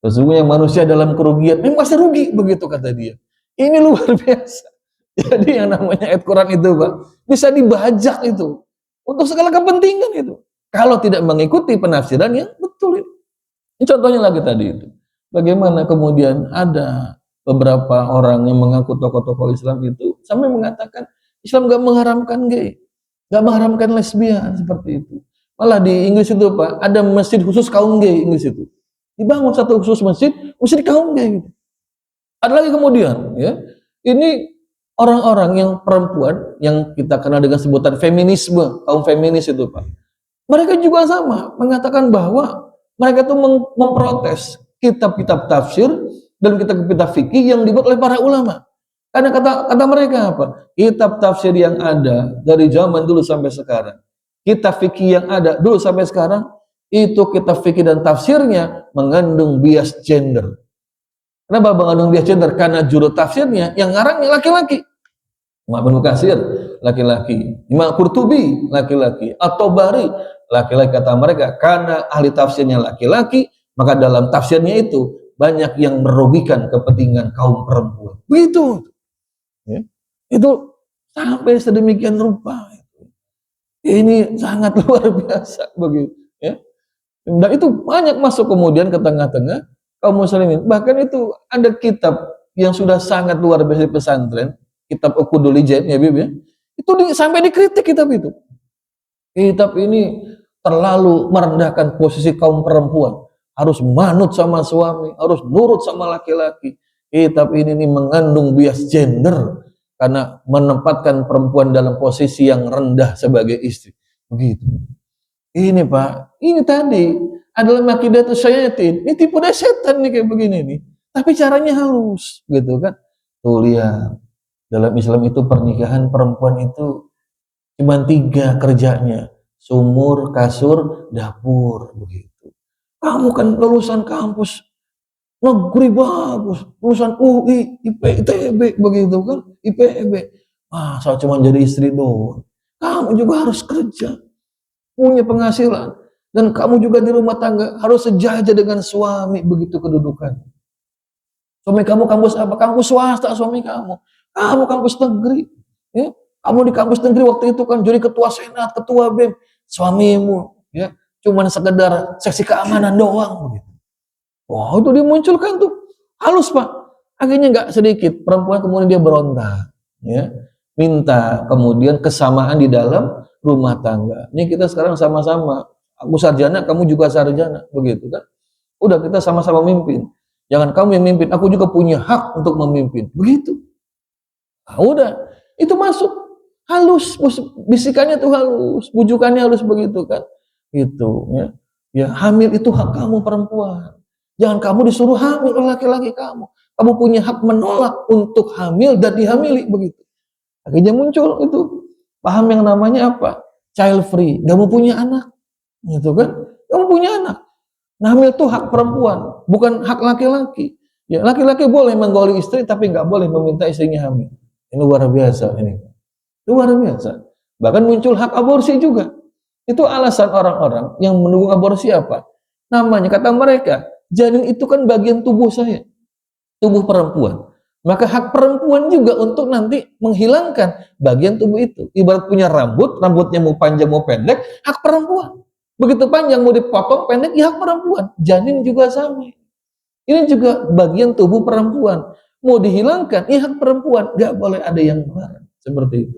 Sesungguhnya manusia dalam kerugian. Ini masih rugi begitu kata dia. Ini luar biasa. Jadi yang namanya ayat Quran itu, Pak, bisa dibajak itu untuk segala kepentingan itu. Kalau tidak mengikuti penafsiran yang betul itu. Ini contohnya lagi tadi itu. Bagaimana kemudian ada beberapa orang yang mengaku tokoh-tokoh Islam itu sampai mengatakan Islam gak mengharamkan gay, gak mengharamkan lesbian seperti itu. Malah di Inggris itu, Pak, ada masjid khusus kaum gay Inggris itu. Dibangun satu khusus masjid kaum gay gitu. Ada lagi kemudian, ya, ini orang-orang yang perempuan yang kita kenal dengan sebutan feminisme, kaum feminis itu, Pak. Mereka juga sama mengatakan bahwa mereka itu memprotes kitab-kitab tafsir dan kitab-kitab fikih yang dibuat oleh para ulama. Karena kata mereka apa? Kitab tafsir yang ada dari zaman dulu sampai sekarang, kitab fikih yang ada dulu sampai sekarang, itu kitab fikih dan tafsirnya mengandung bias gender. Kenapa mengandung bias gender? Karena juru tafsirnya yang ngarangnya laki-laki. Imam Ibnu Katsir laki-laki, Imam Qurtubi laki-laki, At-Tabari laki-laki, kata mereka karena ahli tafsirnya laki-laki, maka dalam tafsirnya itu banyak yang merugikan kepentingan kaum perempuan. Begitu. Ya. Itu sampai sedemikian rupa. Ini sangat luar biasa begitu. Ya. Dan itu banyak masuk kemudian ke tengah-tengah kaum muslimin. Bahkan itu ada kitab yang sudah sangat luar biasa di pesantren, kitab Uqudul Ijaib ya, Bib ya. Itu sampai dikritik kitab itu. Kitab ini terlalu merendahkan posisi kaum perempuan. Harus manut sama suami, harus nurut sama laki-laki. Kitab ini mengandung bias gender karena menempatkan perempuan dalam posisi yang rendah sebagai istri. Begitu. Ini Pak, ini tadi adalah makidatus syayatin. Ini tipu daya setan nih kayak begini nih. Tapi caranya halus, gitu kan? Tuh lihat, dalam Islam itu pernikahan perempuan itu cuma 3 kerjanya: sumur, kasur, dapur, begitu. Kamu kan lulusan kampus negeri bagus, lulusan UI, ITB, begitu kan? IPB. Masa cuma jadi istri doang? Kamu juga harus kerja, punya penghasilan, dan kamu juga di rumah tangga harus sejajar dengan suami, begitu kedudukan. Suami kamu kampus apa? Kampus swasta suami kamu. Kamu kampus negeri. Ya? Kamu di kampus negeri waktu itu kan jadi ketua senat, ketua BEM. suamimu ya cuman sekedar seksi keamanan doang begitu. Wah, itu dimunculkan tuh halus Pak. Akhirnya nggak sedikit perempuan kemudian dia berontak, ya, minta kemudian kesamaan di dalam rumah tangga. Ini kita sekarang sama-sama, aku sarjana, kamu juga sarjana, begitu kan? Udah kita sama-sama memimpin. Jangan kamu yang memimpin, aku juga punya hak untuk memimpin. Begitu. Nah, udah, itu masuk halus, bisikannya tuh halus, bujukannya halus begitu kan? Gitu, ya. Ya, hamil itu hak kamu perempuan. Jangan kamu disuruh hamil oleh laki-laki kamu. Kamu punya hak menolak untuk hamil dan dihamili begitu. Akhirnya muncul itu paham yang namanya apa? Child free. Gak mau punya anak, gitu kan? Gak mau punya anak. Nah, hamil itu hak perempuan, bukan hak laki-laki. Ya, laki-laki boleh menggauli istri, tapi nggak boleh meminta istrinya hamil. Ini luar biasa ini. Luar biasa. Bahkan muncul hak aborsi juga. Itu alasan orang-orang yang mendukung aborsi apa? Namanya kata mereka, janin itu kan bagian tubuh saya. Tubuh perempuan. Maka hak perempuan juga untuk nanti menghilangkan bagian tubuh itu. Ibarat punya rambut, rambutnya mau panjang mau pendek, hak perempuan. Begitu panjang mau dipotong pendek, ya hak perempuan. Janin juga sama. Ini juga bagian tubuh perempuan. Mau dihilangkan, ya hak perempuan. Gak boleh ada yang melarang. Seperti itu.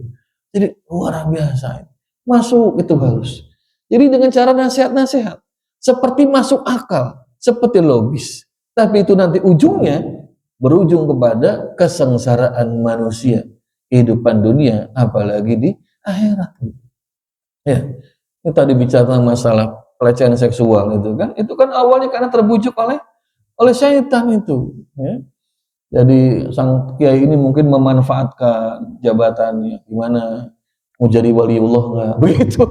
Jadi luar biasa. Masuk itu halus. Jadi dengan cara nasihat-nasihat. Seperti masuk akal. Seperti logis. Tapi itu nanti ujungnya berujung kepada kesengsaraan manusia, kehidupan dunia, apalagi di akhirat. Ya, ini tadi bicara masalah pelecehan seksual itu kan awalnya karena terbujuk oleh syaitan itu. Ya. Jadi sang kiai ini mungkin memanfaatkan jabatannya, gimana mau jadi waliullah nggak, begitu.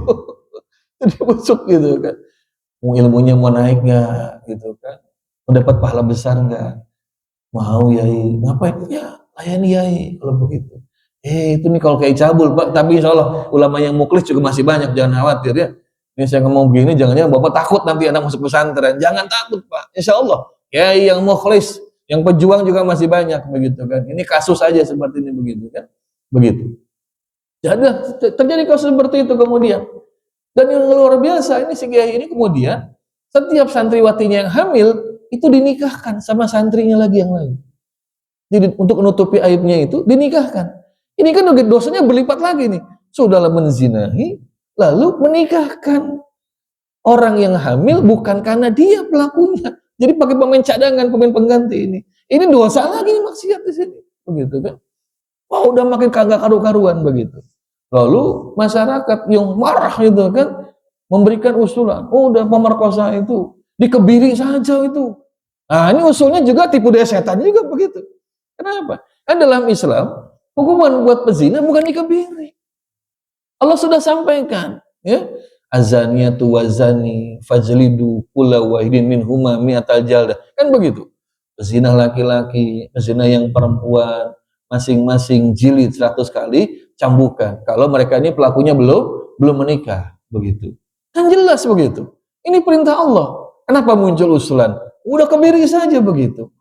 Jadi busuk gitu kan, mau ilmunya mau naik nggak, gitu kan, mendapat pahala besar nggak. Mau yai, ngapain? Ya, layani yai kalau begitu. Itu nih kalau kayak cabul Pak, tapi insya Allah ulama yang muklis juga masih banyak, jangan khawatir ya. Ini saya ngomong gini, jangan-jangan Bapak takut nanti anak masuk pesantren. Jangan takut Pak, insya Allah. Yai yang muklis, yang pejuang juga masih banyak begitu kan. Ini kasus aja seperti ini begitu kan. Begitu. Jadi terjadi kasus seperti itu kemudian. Dan yang luar biasa ini si kiai ini kemudian setiap santriwatinya yang hamil itu dinikahkan sama santrinya lagi yang lain. Jadi untuk menutupi aibnya itu dinikahkan. Ini kan dosanya berlipat lagi nih. Sudahlah menzinahi, lalu menikahkan orang yang hamil bukan karena dia pelakunya. Jadi pakai pemain cadangan, pemain pengganti ini. Ini dosa lagi nih, maksiat di sini. Begitu kan. Wah, udah makin kagak karu-karuan begitu. Lalu masyarakat yang marah itu kan memberikan usulan. Oh, udah pemerkosa itu dikebiri saja itu. Nah, ini usulnya juga tipu daya setan juga begitu. Kenapa? Kan dalam Islam, hukuman buat pezina bukan dikebiri. Allah sudah sampaikan, ya. Azaniyatu wazani fajlidu kulla wahidin minhuma mi'atal jaldah. Kan begitu. Pezina laki-laki, pezina yang perempuan, masing-masing jilid 100 kali cambukan. Kalau mereka ini pelakunya belum menikah, begitu. Kan jelas begitu. Ini perintah Allah. Kenapa muncul usulan? Udah kebiri saja begitu.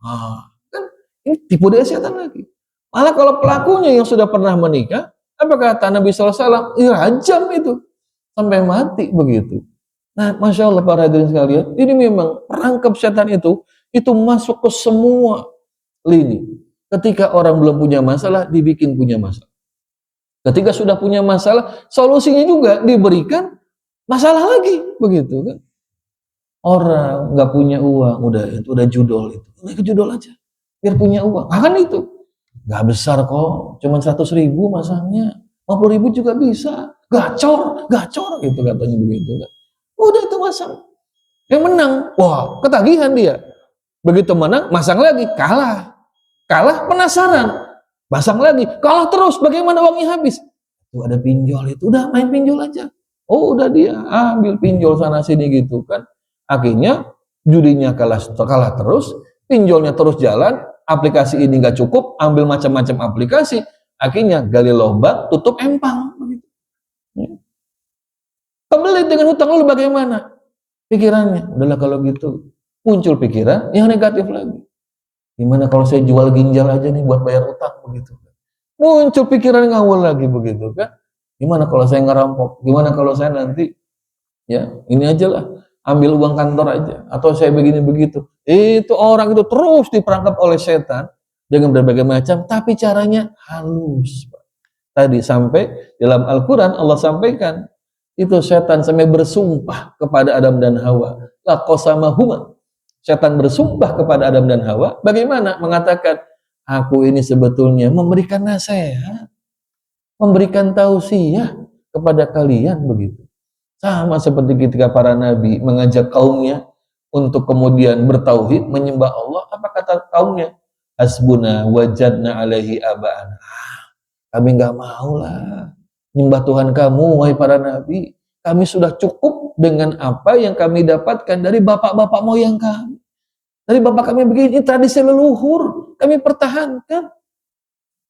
Kan ini tipu daya setan lagi. Malah kalau pelakunya yang sudah pernah menikah, apa kata Nabi SAW? Rajam itu sampai mati begitu. Nah, masya Allah para hadirin sekalian, ini memang perangkap setan itu masuk ke semua lini. Ketika orang belum punya masalah, dibikin punya masalah. Ketika sudah punya masalah, solusinya juga diberikan masalah lagi begitu kan. Orang nggak punya uang, udah judol itu, udah ke judol aja, biar punya uang. Kan itu nggak besar kok, cuma 100.000 masangnya, 50.000 juga bisa, gacor gitu katanya begitu kan. Udah itu masang, yang menang, wah ketagihan dia, begitu menang, masang lagi, kalah penasaran, pasang lagi, kalah terus, bagaimana uangnya habis? Itu ada pinjol itu, udah main pinjol aja. Oh udah dia ambil pinjol sana sini gitu kan. Akhirnya judinya kalah terus, pinjolnya terus jalan, aplikasi ini nggak cukup, ambil macam-macam aplikasi, akhirnya gali lubang, tutup empang. Begitu. Kebelit dengan hutang, lalu bagaimana? Pikirannya, udahlah kalau gitu, muncul pikiran yang negatif lagi. Gimana kalau saya jual ginjal aja nih buat bayar utang begitu? Muncul pikiran ngawur lagi begitu kan? Gimana kalau saya ngerampok? Gimana kalau saya nanti Ya, ini aja lah, ambil uang kantor aja, atau saya begini begitu. Itu orang itu terus diperangkap oleh setan dengan berbagai macam, tapi caranya halus. Tadi sampai dalam Al-Quran Allah sampaikan, itu setan sampai bersumpah kepada Adam dan Hawa. La qasamahuma. Setan bersumpah kepada Adam dan Hawa. Bagaimana? Mengatakan, aku ini sebetulnya memberikan nasihat, memberikan tausiah kepada kalian begitu. Sama seperti ketika para nabi mengajak kaumnya untuk kemudian bertauhid, menyembah Allah, apa kata kaumnya? Hasbuna wajadna alaihi aba'ana. Kami nggak mau lah nyembah Tuhan kamu, wahai para nabi. Kami sudah cukup dengan apa yang kami dapatkan dari bapak-bapak moyang kami. Dari bapak kami begini, tradisi leluhur, kami pertahankan.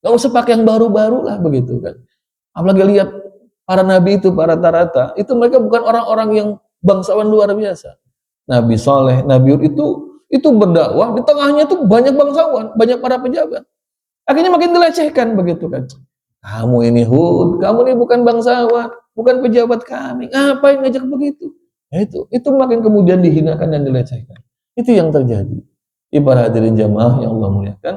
Gak usah pakai yang baru-baru lah begitu kan. Apalagi lihat para nabi itu, para rata-rata, itu mereka bukan orang-orang yang bangsawan luar biasa. Nabi Saleh, Nabi Hud itu berdakwah, di tengahnya itu banyak bangsawan, banyak para pejabat. Akhirnya makin dilecehkan begitu kan. Kamu ini Hud, kamu ini bukan bangsawan, bukan pejabat kami. Ngapain ngajak begitu? Ya itu makin kemudian dihinakan dan dilecehkan. Itu yang terjadi. Para hadirin jamaah yang Allah muliakan.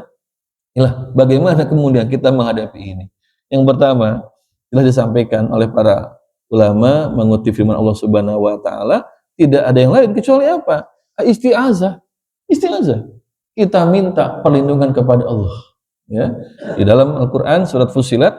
Inilah bagaimana kemudian kita menghadapi ini. Yang pertama, telah disampaikan oleh para ulama mengutip firman Allah Subhanahu wa taala, tidak ada yang lain kecuali apa? Isti'azah. Isti'azah. Kita minta perlindungan kepada Allah. Ya. Di dalam Al-Qur'an surat Fussilat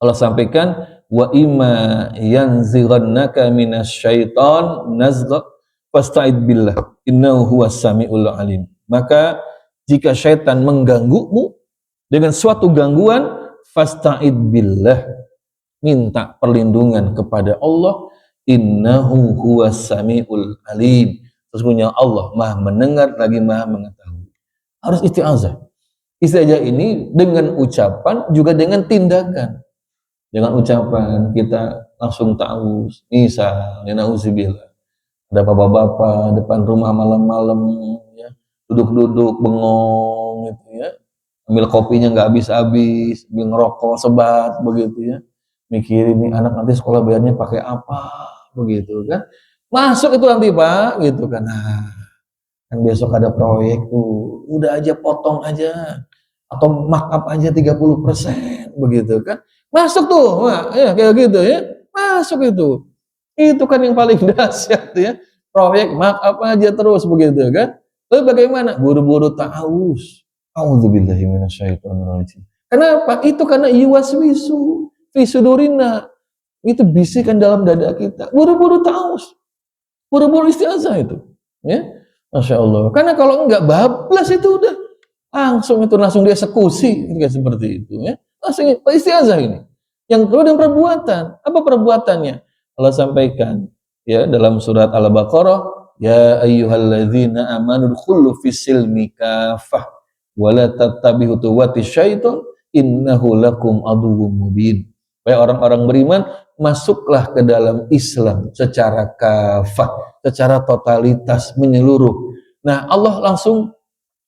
Allah sampaikan, wa imma yanzighannaka minasyaiton nazgha fasta'id billah innahu huwas samiul alim. Maka jika syaitan mengganggumu dengan suatu gangguan, fasta'id billah, minta perlindungan kepada Allah, innahu huwas samiul alim. Sesungguhnya Allah Maha mendengar lagi Maha mengetahui. Harus isti'azah. Isti'azah ini dengan ucapan juga dengan tindakan. Dengan ucapan kita langsung ta'awuz. Misalnya na'udzubillah, ada bapak-bapak depan rumah malam-malam ya, duduk-duduk bengong gitu ya, ambil kopinya nggak habis-habis, ambil ngerokok sebat begitu ya, mikirin nih anak nanti sekolah bayarnya pakai apa begitu kan, masuk itu nanti Pak gitu kan. Nah, kan besok ada proyek tuh, udah aja potong aja atau markup aja 30% begitu kan, masuk tuh, nah, ya kayak gitu ya, masuk itu kan yang paling dahsyat ya, proyek markup aja terus begitu kan. Lalu bagaimana? Buru-buru ta'awuz. A'udzubillahi minasyaitonirrajim. Kenapa? Itu karena yuwaswisu fi sudurina. Itu bisikan dalam dada kita. Buru-buru ta'awuz. Buru-buru isti'azah itu. Ya. Masya Allah. Karena kalau enggak bablas itu udah langsung dieksekusi kayak seperti itu ya. Langsung isti'azah ini. Yang kedua dengan perbuatan. Apa perbuatannya? Allah sampaikan ya dalam surat Al-Baqarah, ya ayyuhalladzina amanu dkhulu fis-silmi kafah wa la tattabi'u khutuwati syaiton innahu lakum aduwwum mubin. Wahai orang-orang beriman, masuklah ke dalam Islam secara kafah, secara totalitas menyeluruh. Nah, Allah langsung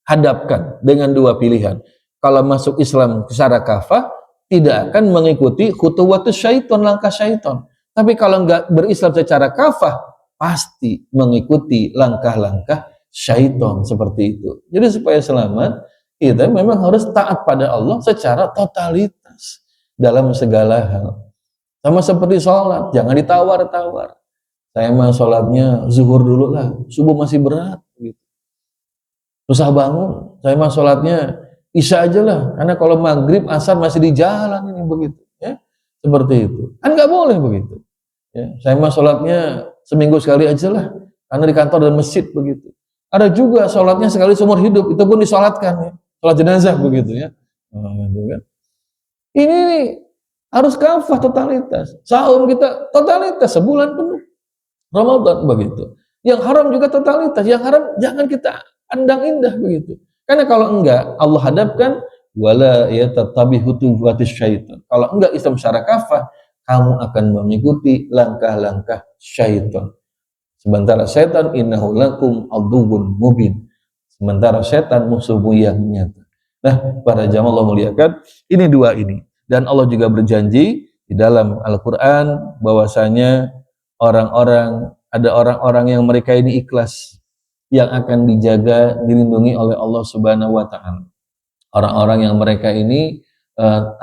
hadapkan dengan dua pilihan. Kalau masuk Islam secara kafah, tidak akan mengikuti khutuwatus syaiton, langkah syaiton. Tapi kalau enggak berislam secara kafah, pasti mengikuti langkah-langkah syaiton seperti itu. Jadi supaya selamat, kita memang harus taat pada Allah secara totalitas dalam segala hal. Sama seperti sholat, jangan ditawar-tawar. Saya mah sholatnya zuhur dulu lah, subuh masih berat. Gitu. Susah bangun, saya mah sholatnya isya aja lah, karena kalau maghrib, asar masih di jalan ini begitu. Ya. Seperti itu. Kan nggak boleh begitu. Ya, saya mah sholatnya seminggu sekali aja lah, karena di kantor dan masjid begitu. Ada juga sholatnya sekali seumur hidup, itu pun disolatkan ya, sholat jenazah begitu ya. Gitu kan. Ini harus kafah totalitas. Sahur kita totalitas sebulan penuh. Ramadan begitu. Yang haram juga totalitas. Yang haram jangan kita pandang indah begitu. Karena kalau enggak, Allah hadapkan wala yatattabi'u khutuwatis syaitan. Kalau enggak Islam secara kafah, kamu akan mengikuti langkah-langkah syaitan. Sementara setan innahu lakum aduwwun mubin. Sementara setan musuhmu yang nyata. Nah, para jamaah Allah muliakan, ini dua ini. Dan Allah juga berjanji di dalam Al-Qur'an bahwasanya ada orang-orang yang mereka ini ikhlas, yang akan dijaga, dilindungi oleh Allah Subhanahu wa taala. Orang-orang yang mereka ini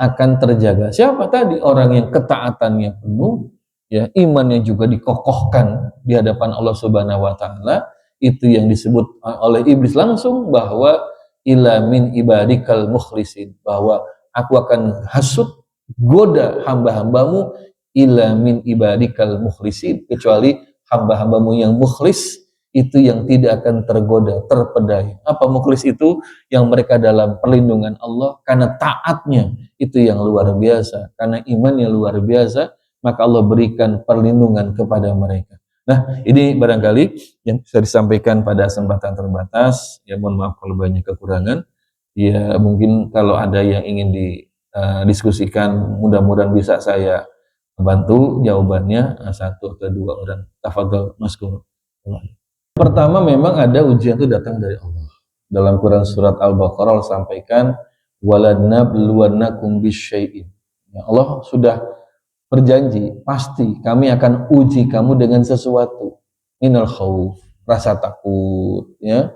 akan terjaga. Siapa tadi? Orang yang ketaatannya penuh, ya, imannya juga dikokohkan di hadapan Allah Subhanahu wa taala. Itu yang disebut oleh iblis langsung, bahwa ila min ibadikal mukhlisin, bahwa aku akan hasut, goda hamba-hambamu, ila min ibadikal mukhlisin, kecuali hamba-hambamu yang mukhlis, itu yang tidak akan tergoda, terpedaya. Apa mukhlis itu? Yang mereka dalam perlindungan Allah karena taatnya itu yang luar biasa, karena imannya luar biasa, maka Allah berikan perlindungan kepada mereka. Nah, ini barangkali yang bisa disampaikan pada kesempatan terbatas. Ya, mohon maaf kalau banyak kekurangan. Ya, mungkin kalau ada yang ingin didiskusikan, mudah-mudahan bisa saya bantu jawabannya. Satu atau dua orang. Tafadhol Mas Guru. Pertama, memang ada ujian itu datang dari Allah. Dalam Quran surat Al-Baqarah Allah sampaikan, walanabluwannakum bisyai'in. Ya, Allah sudah berjanji, pasti kami akan uji kamu dengan sesuatu. Minal khauf, rasa takut, ya.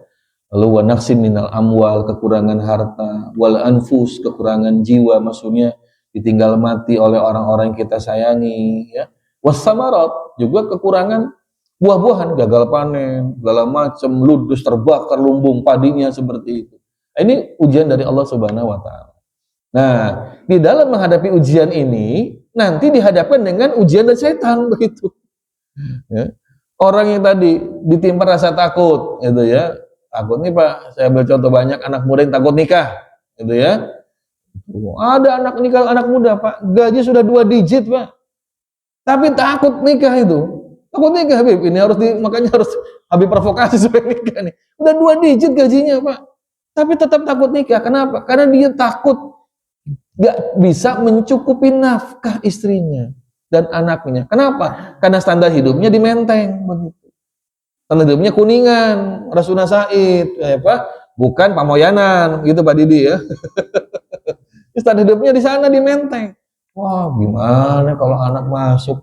Lalu wa naqsin minal amwal, kekurangan harta, wal anfus, kekurangan jiwa, maksudnya ditinggal mati oleh orang-orang yang kita sayangi, ya. Wassamarat, juga kekurangan buah-buahan, gagal panen, segala macam, ludus, terbakar, lumbung padinya, seperti itu. Ini ujian dari Allah Subhanahu wa taala. Nah, di dalam menghadapi ujian ini nanti dihadapkan dengan ujian dari setan, begitu. Ya. Orang yang tadi ditimpa rasa takut, gitu ya. Takut nih Pak, saya ambil contoh banyak anak muda yang takut nikah, gitu ya. Ada anak nikah, anak muda Pak, gaji sudah 2 digit Pak, tapi takut nikah itu. Takut nikah Habib, ini makanya harus Habib provokasi supaya nikah nih. Udah 2 digit gajinya Pak, tapi tetap takut nikah. Kenapa? Karena dia takut gak bisa mencukupi nafkah istrinya dan anaknya. Kenapa? Karena standar hidupnya di Menteng, begitu. Standar hidupnya Kuningan, Rasuna Said, bukan Pamoyanan, gitu Pak Didi ya. Standar hidupnya di sana di Menteng. Wah, gimana kalau anak masuk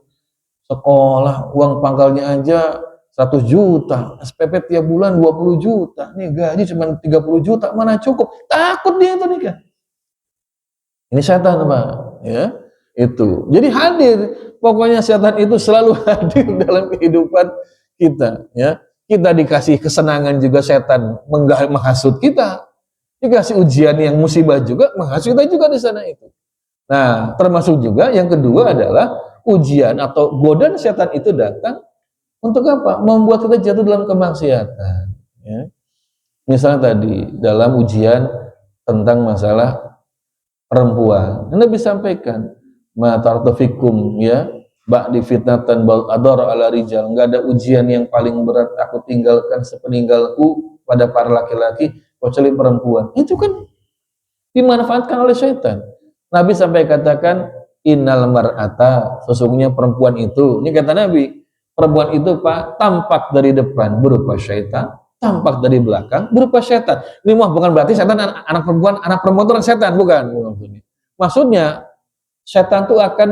sekolah, uang pangkalnya aja 100 juta, SPP tiap bulan 20 juta, nih gaji cuma 30 juta, mana cukup? Takut dia tuh nikah. Ini setan Pak, ya. Itu. Jadi hadir, pokoknya setan itu selalu hadir dalam kehidupan kita, ya. Kita dikasih kesenangan juga setan menghasut kita. Dikasih ujian yang musibah juga menghasut kita juga di sana itu. Nah, termasuk juga yang kedua adalah ujian atau godaan setan itu datang untuk apa? Membuat kita jatuh dalam kemaksiatan, ya. Misalnya tadi dalam ujian tentang masalah perempuan, Nabi sampaikan, ma tartafikum, ya, ba'di fitnatan bal adar ala rijal, enggak ada ujian yang paling berat aku tinggalkan sepeninggalku pada para laki-laki kecuali perempuan. Itu kan dimanfaatkan oleh syaitan. Nabi sampai katakan, innal mar'ata, sesungguhnya perempuan itu, ini kata Nabi, perempuan itu Pak, tampak dari depan berupa syaitan, tampak dari belakang berupa setan. Ini mah bukan berarti setan anak perempuan itu setan, bukan. Maksudnya setan itu akan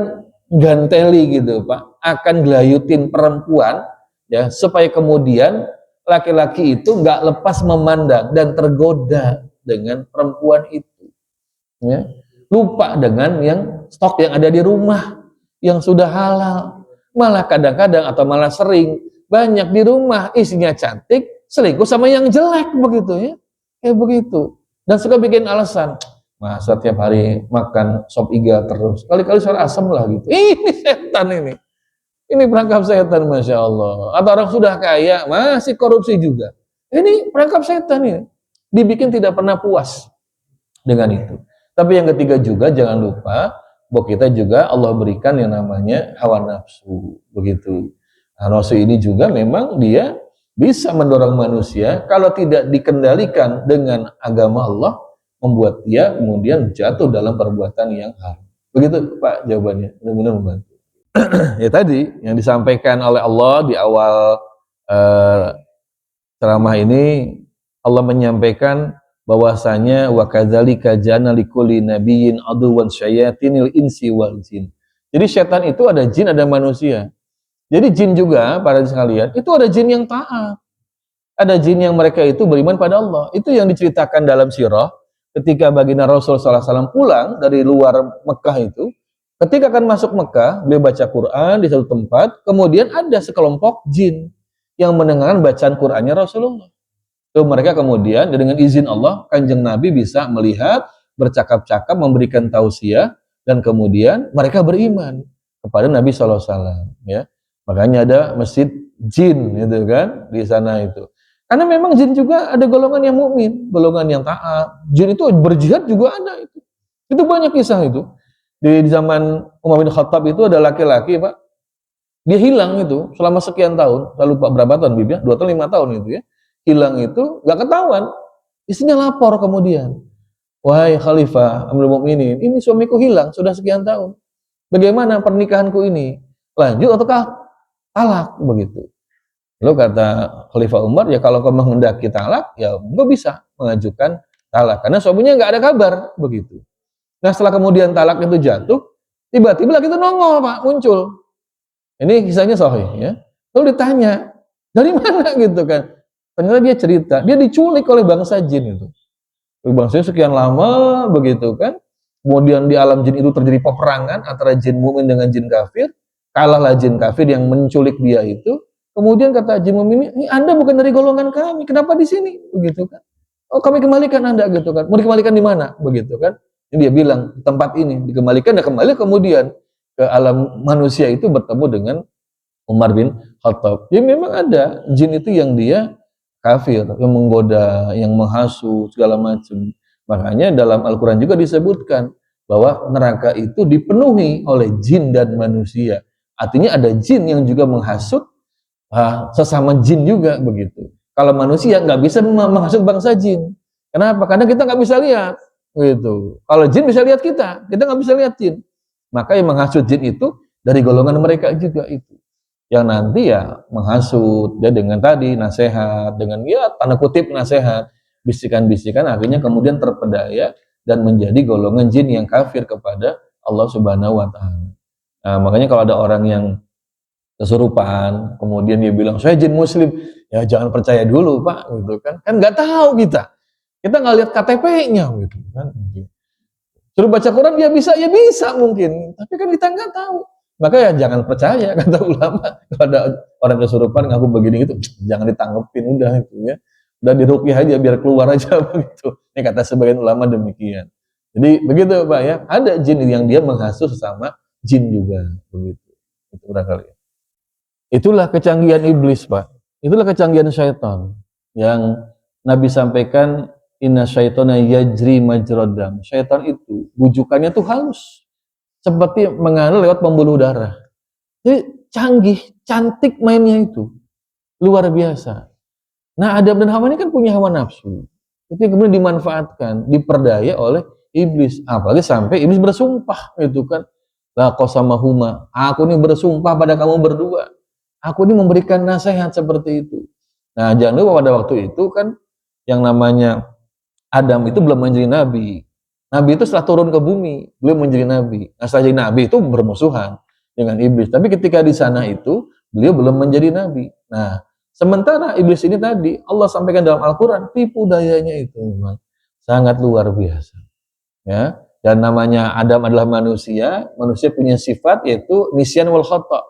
ganteli gitu Pak, akan gelayutin perempuan, ya, supaya kemudian laki-laki itu nggak lepas memandang dan tergoda dengan perempuan itu, ya. Lupa dengan yang stok yang ada di rumah yang sudah halal, malah kadang-kadang atau malah sering banyak di rumah isinya cantik, selingkuh sama yang jelek, begitu ya. Kayak begitu. Dan suka bikin alasan, masa tiap hari makan sop iga terus, kali-kali soal asam lah gitu. Ini setan ini. Ini perangkap setan, Masya Allah. Atau orang sudah kaya, masih korupsi juga. Ini perangkap setan ini. Dibikin tidak pernah puas dengan itu. Tapi yang ketiga juga, jangan lupa, bahwa kita juga Allah berikan yang namanya hawa nafsu. Begitu. Nah, nafsu ini juga memang dia bisa mendorong manusia, kalau tidak dikendalikan dengan agama Allah, membuat dia kemudian jatuh dalam perbuatan yang haram. Begitu Pak jawabannya, mudah-mudahan membantu. Ya tadi yang disampaikan oleh Allah di awal ceramah ini, Allah menyampaikan bahwasanya wa kadzalika jana likulli nabiyyin aduwan syayatinil insi wal jin. Jadi setan itu ada jin, ada manusia. Jadi jin juga, para sekalian, itu ada jin yang taat. Ada jin yang mereka itu beriman pada Allah. Itu yang diceritakan dalam sirah ketika baginda Rasul SAW pulang dari luar Mekah itu. Ketika akan masuk Mekah, beliau baca Quran di satu tempat, kemudian ada sekelompok jin yang mendengarkan bacaan Qurannya Rasulullah. Itu mereka kemudian dengan izin Allah, Kanjeng Nabi bisa melihat, bercakap-cakap, memberikan tausiah, dan kemudian mereka beriman kepada Nabi SAW. Ya, makanya ada masjid jin, gitu kan, di sana itu. Karena memang jin juga ada golongan yang mukmin, golongan yang taat. Jin itu berjihad juga ada itu. Itu banyak kisah itu. Di zaman Umar bin Khattab itu ada laki-laki, Pak. Dia hilang itu selama sekian tahun. Saya lupa berapa tahun, Bibi ya? 2 atau 5 tahun itu ya. Hilang itu nggak ketahuan. Istrinya lapor kemudian. Wahai Khalifah Amirul Mukminin, ini suamiku hilang sudah sekian tahun. Bagaimana pernikahanku ini? Lanjut ataukah talak begitu? Lalu kata Khalifah Umar, ya kalau kau menghendaki talak, ya kau bisa mengajukan talak. Karena suaminya nggak ada kabar, begitu. Nah setelah kemudian talak itu jatuh, tiba-tiba lagi itu nongol, Pak, muncul. Ini kisahnya sahih, ya. Lalu ditanya, dari mana gitu kan? Ternyata dia cerita, dia diculik oleh bangsa jin itu. Bangsa sekian lama, begitu kan? Kemudian di alam jin itu terjadi peperangan antara jin mukmin dengan jin kafir. Kalahlah jin kafir yang menculik dia itu. Kemudian kata jin mukmin, ini Anda bukan dari golongan kami, kenapa di sini? Begitu kan? Oh, kami kembalikan Anda gitu kan. Mau dikembalikan di mana? Begitu kan? Ini dia bilang, tempat ini dikembalikan, dan kembali kemudian ke alam manusia itu bertemu dengan Umar bin Khattab. Ya memang ada jin itu yang dia kafir, yang menggoda, yang menghasut segala macam. Makanya dalam Al-Quran juga disebutkan bahwa neraka itu dipenuhi oleh jin dan manusia. Artinya ada jin yang juga menghasut sesama jin juga begitu. Kalau manusia nggak bisa menghasut bangsa jin. Kenapa? Karena kita nggak bisa lihat. Gitu. Kalau jin bisa lihat kita nggak bisa lihat jin. Maka yang menghasut jin itu dari golongan mereka juga itu. Yang nanti ya menghasut dia dengan tadi nasihat, dengan ya tanda kutip nasihat, bisikan-bisikan, akhirnya kemudian terpedaya dan menjadi golongan jin yang kafir kepada Allah Subhanahu wa taala. Nah, makanya kalau ada orang yang kesurupan, kemudian dia bilang saya jin muslim, ya jangan percaya dulu Pak, gitu kan nggak tahu kita nggak lihat KTP-nya gitu kan. Suruh baca Quran dia bisa, ya bisa mungkin, tapi kan kita nggak tahu. Maka ya jangan percaya, kata ulama. Kalau ada orang kesurupan ngaku begini gitu, jangan ditanggepin, udah itu ya. Udah diruqyah aja biar keluar aja begitu. Ini kata sebagian ulama demikian. Jadi begitu Pak ya, ada jin yang dia menghasut sesama jin juga begitu. Itu barangkali. Itulah kecanggihan iblis, Pak. Itulah kecanggihan syaitan yang Nabi sampaikan, inna syaitana yajri majrodam. Syaitan itu bujukannya tuh halus, seperti mengalir lewat pembuluh darah. Jadi canggih, cantik mainnya itu, luar biasa. Nah Adam dan Hawa ini kan punya hawa nafsu, itu kemudian dimanfaatkan, diperdaya oleh iblis. Apalagi sampai iblis bersumpah, itu kan, la qasamahuma, aku ini bersumpah pada kamu berdua. Aku ini memberikan nasihat seperti itu. Nah jangan lupa pada waktu itu kan yang namanya Adam itu belum menjadi nabi. Nabi itu setelah turun ke bumi, belum menjadi nabi. Nah setelah jadi nabi itu bermusuhan dengan iblis. Tapi ketika di sana itu, beliau belum menjadi nabi. Nah, sementara iblis ini tadi, Allah sampaikan dalam Al-Quran, tipu dayanya itu memang sangat luar biasa. Ya, dan namanya Adam adalah manusia, manusia punya sifat yaitu nisyan wal khata'.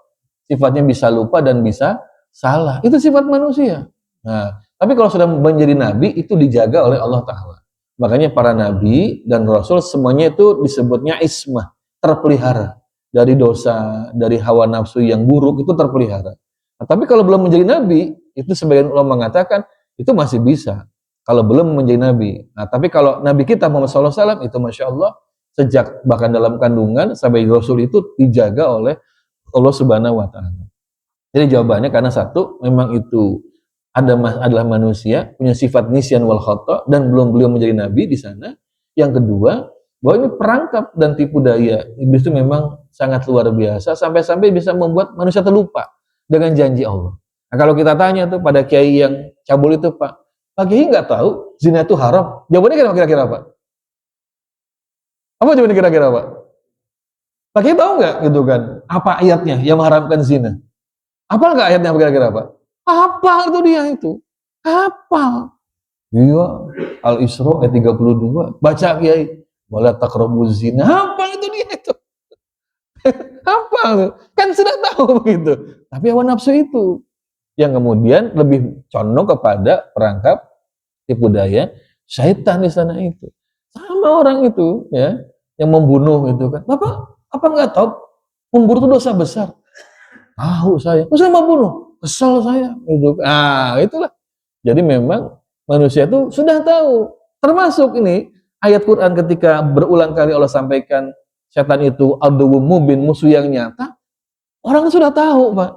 Sifatnya bisa lupa dan bisa salah. Itu sifat manusia. Nah, tapi kalau sudah menjadi nabi, itu dijaga oleh Allah Ta'ala. Makanya para nabi dan rasul semuanya itu disebutnya ismah, terpelihara dari dosa, dari hawa nafsu yang buruk, itu terpelihara. Nah, tapi kalau belum menjadi nabi, itu sebagian ulama mengatakan itu masih bisa kalau belum menjadi nabi. Nah, tapi kalau nabi kita Muhammad SAW itu masya Allah sejak bahkan dalam kandungan sampai rasul itu dijaga oleh Allah Subhanahu wa taala. Jadi jawabannya karena satu memang itu adalah manusia punya sifat nisyan wal khata dan belum beliau menjadi nabi di sana. Yang kedua, bahwa ini perangkap dan tipu daya iblis itu memang sangat luar biasa sampai-sampai bisa membuat manusia terlupa dengan janji Allah. Nah, kalau kita tanya tuh pada kiai yang cabul itu, Pak Kiai nggak tahu zina itu haram? Jawabannya kira-kira apa? Apa jawabannya kira-kira Pak? Pak Kiai tahu nggak gitu kan? Apa ayatnya yang mengharamkan zina? Hafal nggak ayatnya kira-kira Pak? Hafal itu dia itu. Hafal. Iya, Al-Isra ayat 32. Baca Kiai. Wala taqrabuz zina. Hafal itu dia itu. Hafal. Kan sudah tahu begitu. Tapi hawa nafsu itu yang kemudian lebih condong kepada perangkap tipu daya syaitan di sana itu. Sama orang itu ya yang membunuh itu kan. Bapak apa nggak tahu membunuh itu dosa besar? Tahu saya. Masa mau bunuh? Kesal saya gitu. Itulah. Jadi memang manusia itu sudah tahu. Termasuk ini ayat Quran ketika berulang kali Allah sampaikan setan itu aduwwum mubin, musuh yang nyata. Orang sudah tahu, Pak.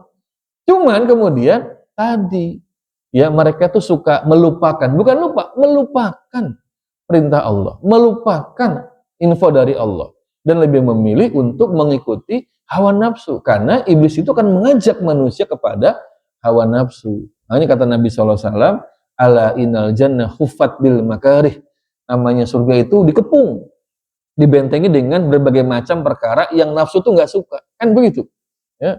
Cuman kemudian tadi ya mereka tuh suka melupakan, bukan lupa, melupakan perintah Allah, melupakan info dari Allah dan lebih memilih untuk mengikuti hawa nafsu karena iblis itu kan mengajak manusia kepada hawa nafsu. Makanya kata Nabi SAW, ala innal jannah huffat bil makarih. Namanya surga itu dikepung, dibentengi dengan berbagai macam perkara yang nafsu tuh nggak suka. Kan begitu. Ya.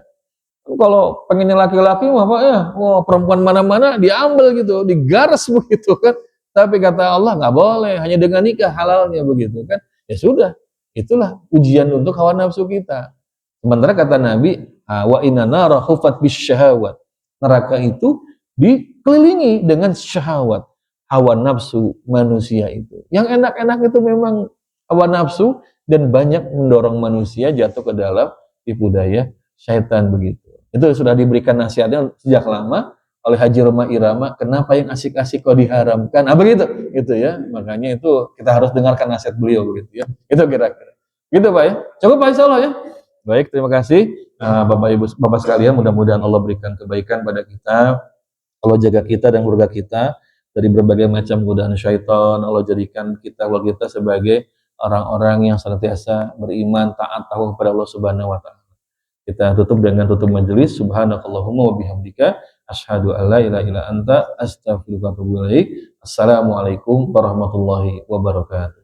Kalau pengennya laki-laki mah Pak ya, perempuan mana-mana diambil gitu, digaras begitu kan. Tapi kata Allah nggak boleh, hanya dengan nikah halalnya begitu kan. Ya sudah, itulah ujian untuk hawa nafsu kita. Sementara kata Nabi, wa inna nara hufat bisyahawat. Neraka itu dikelilingi dengan syahwat, hawa nafsu manusia itu. Yang enak-enak itu memang hawa nafsu dan banyak mendorong manusia jatuh ke dalam tipu daya syaitan begitu. Itu sudah diberikan nasihatnya sejak lama oleh Haji Roma Irama, kenapa yang asik-asik kok diharamkan? Begitu, gitu ya. Makanya itu kita harus dengarkan nasihat beliau begitu ya. Itu kira-kira. Gitu Pak ya. Cukup Pak insyaallah ya. Baik, terima kasih Bapak Ibu Bapak sekalian, mudah-mudahan Allah berikan kebaikan pada kita. Allah jaga kita dan keluarga kita dari berbagai macam godaan syaitan. Allah jadikan kita keluarga kita sebagai orang-orang yang senantiasa beriman, taat, tahu kepada Allah Subhanahu wa taala. Kita tutup dengan tutup majelis. Subhanakallahumma wa bihamdika asyhadu an la ilaha illa anta astaghfiruka wa atubu ilaik. Assalamualaikum warahmatullahi wabarakatuh.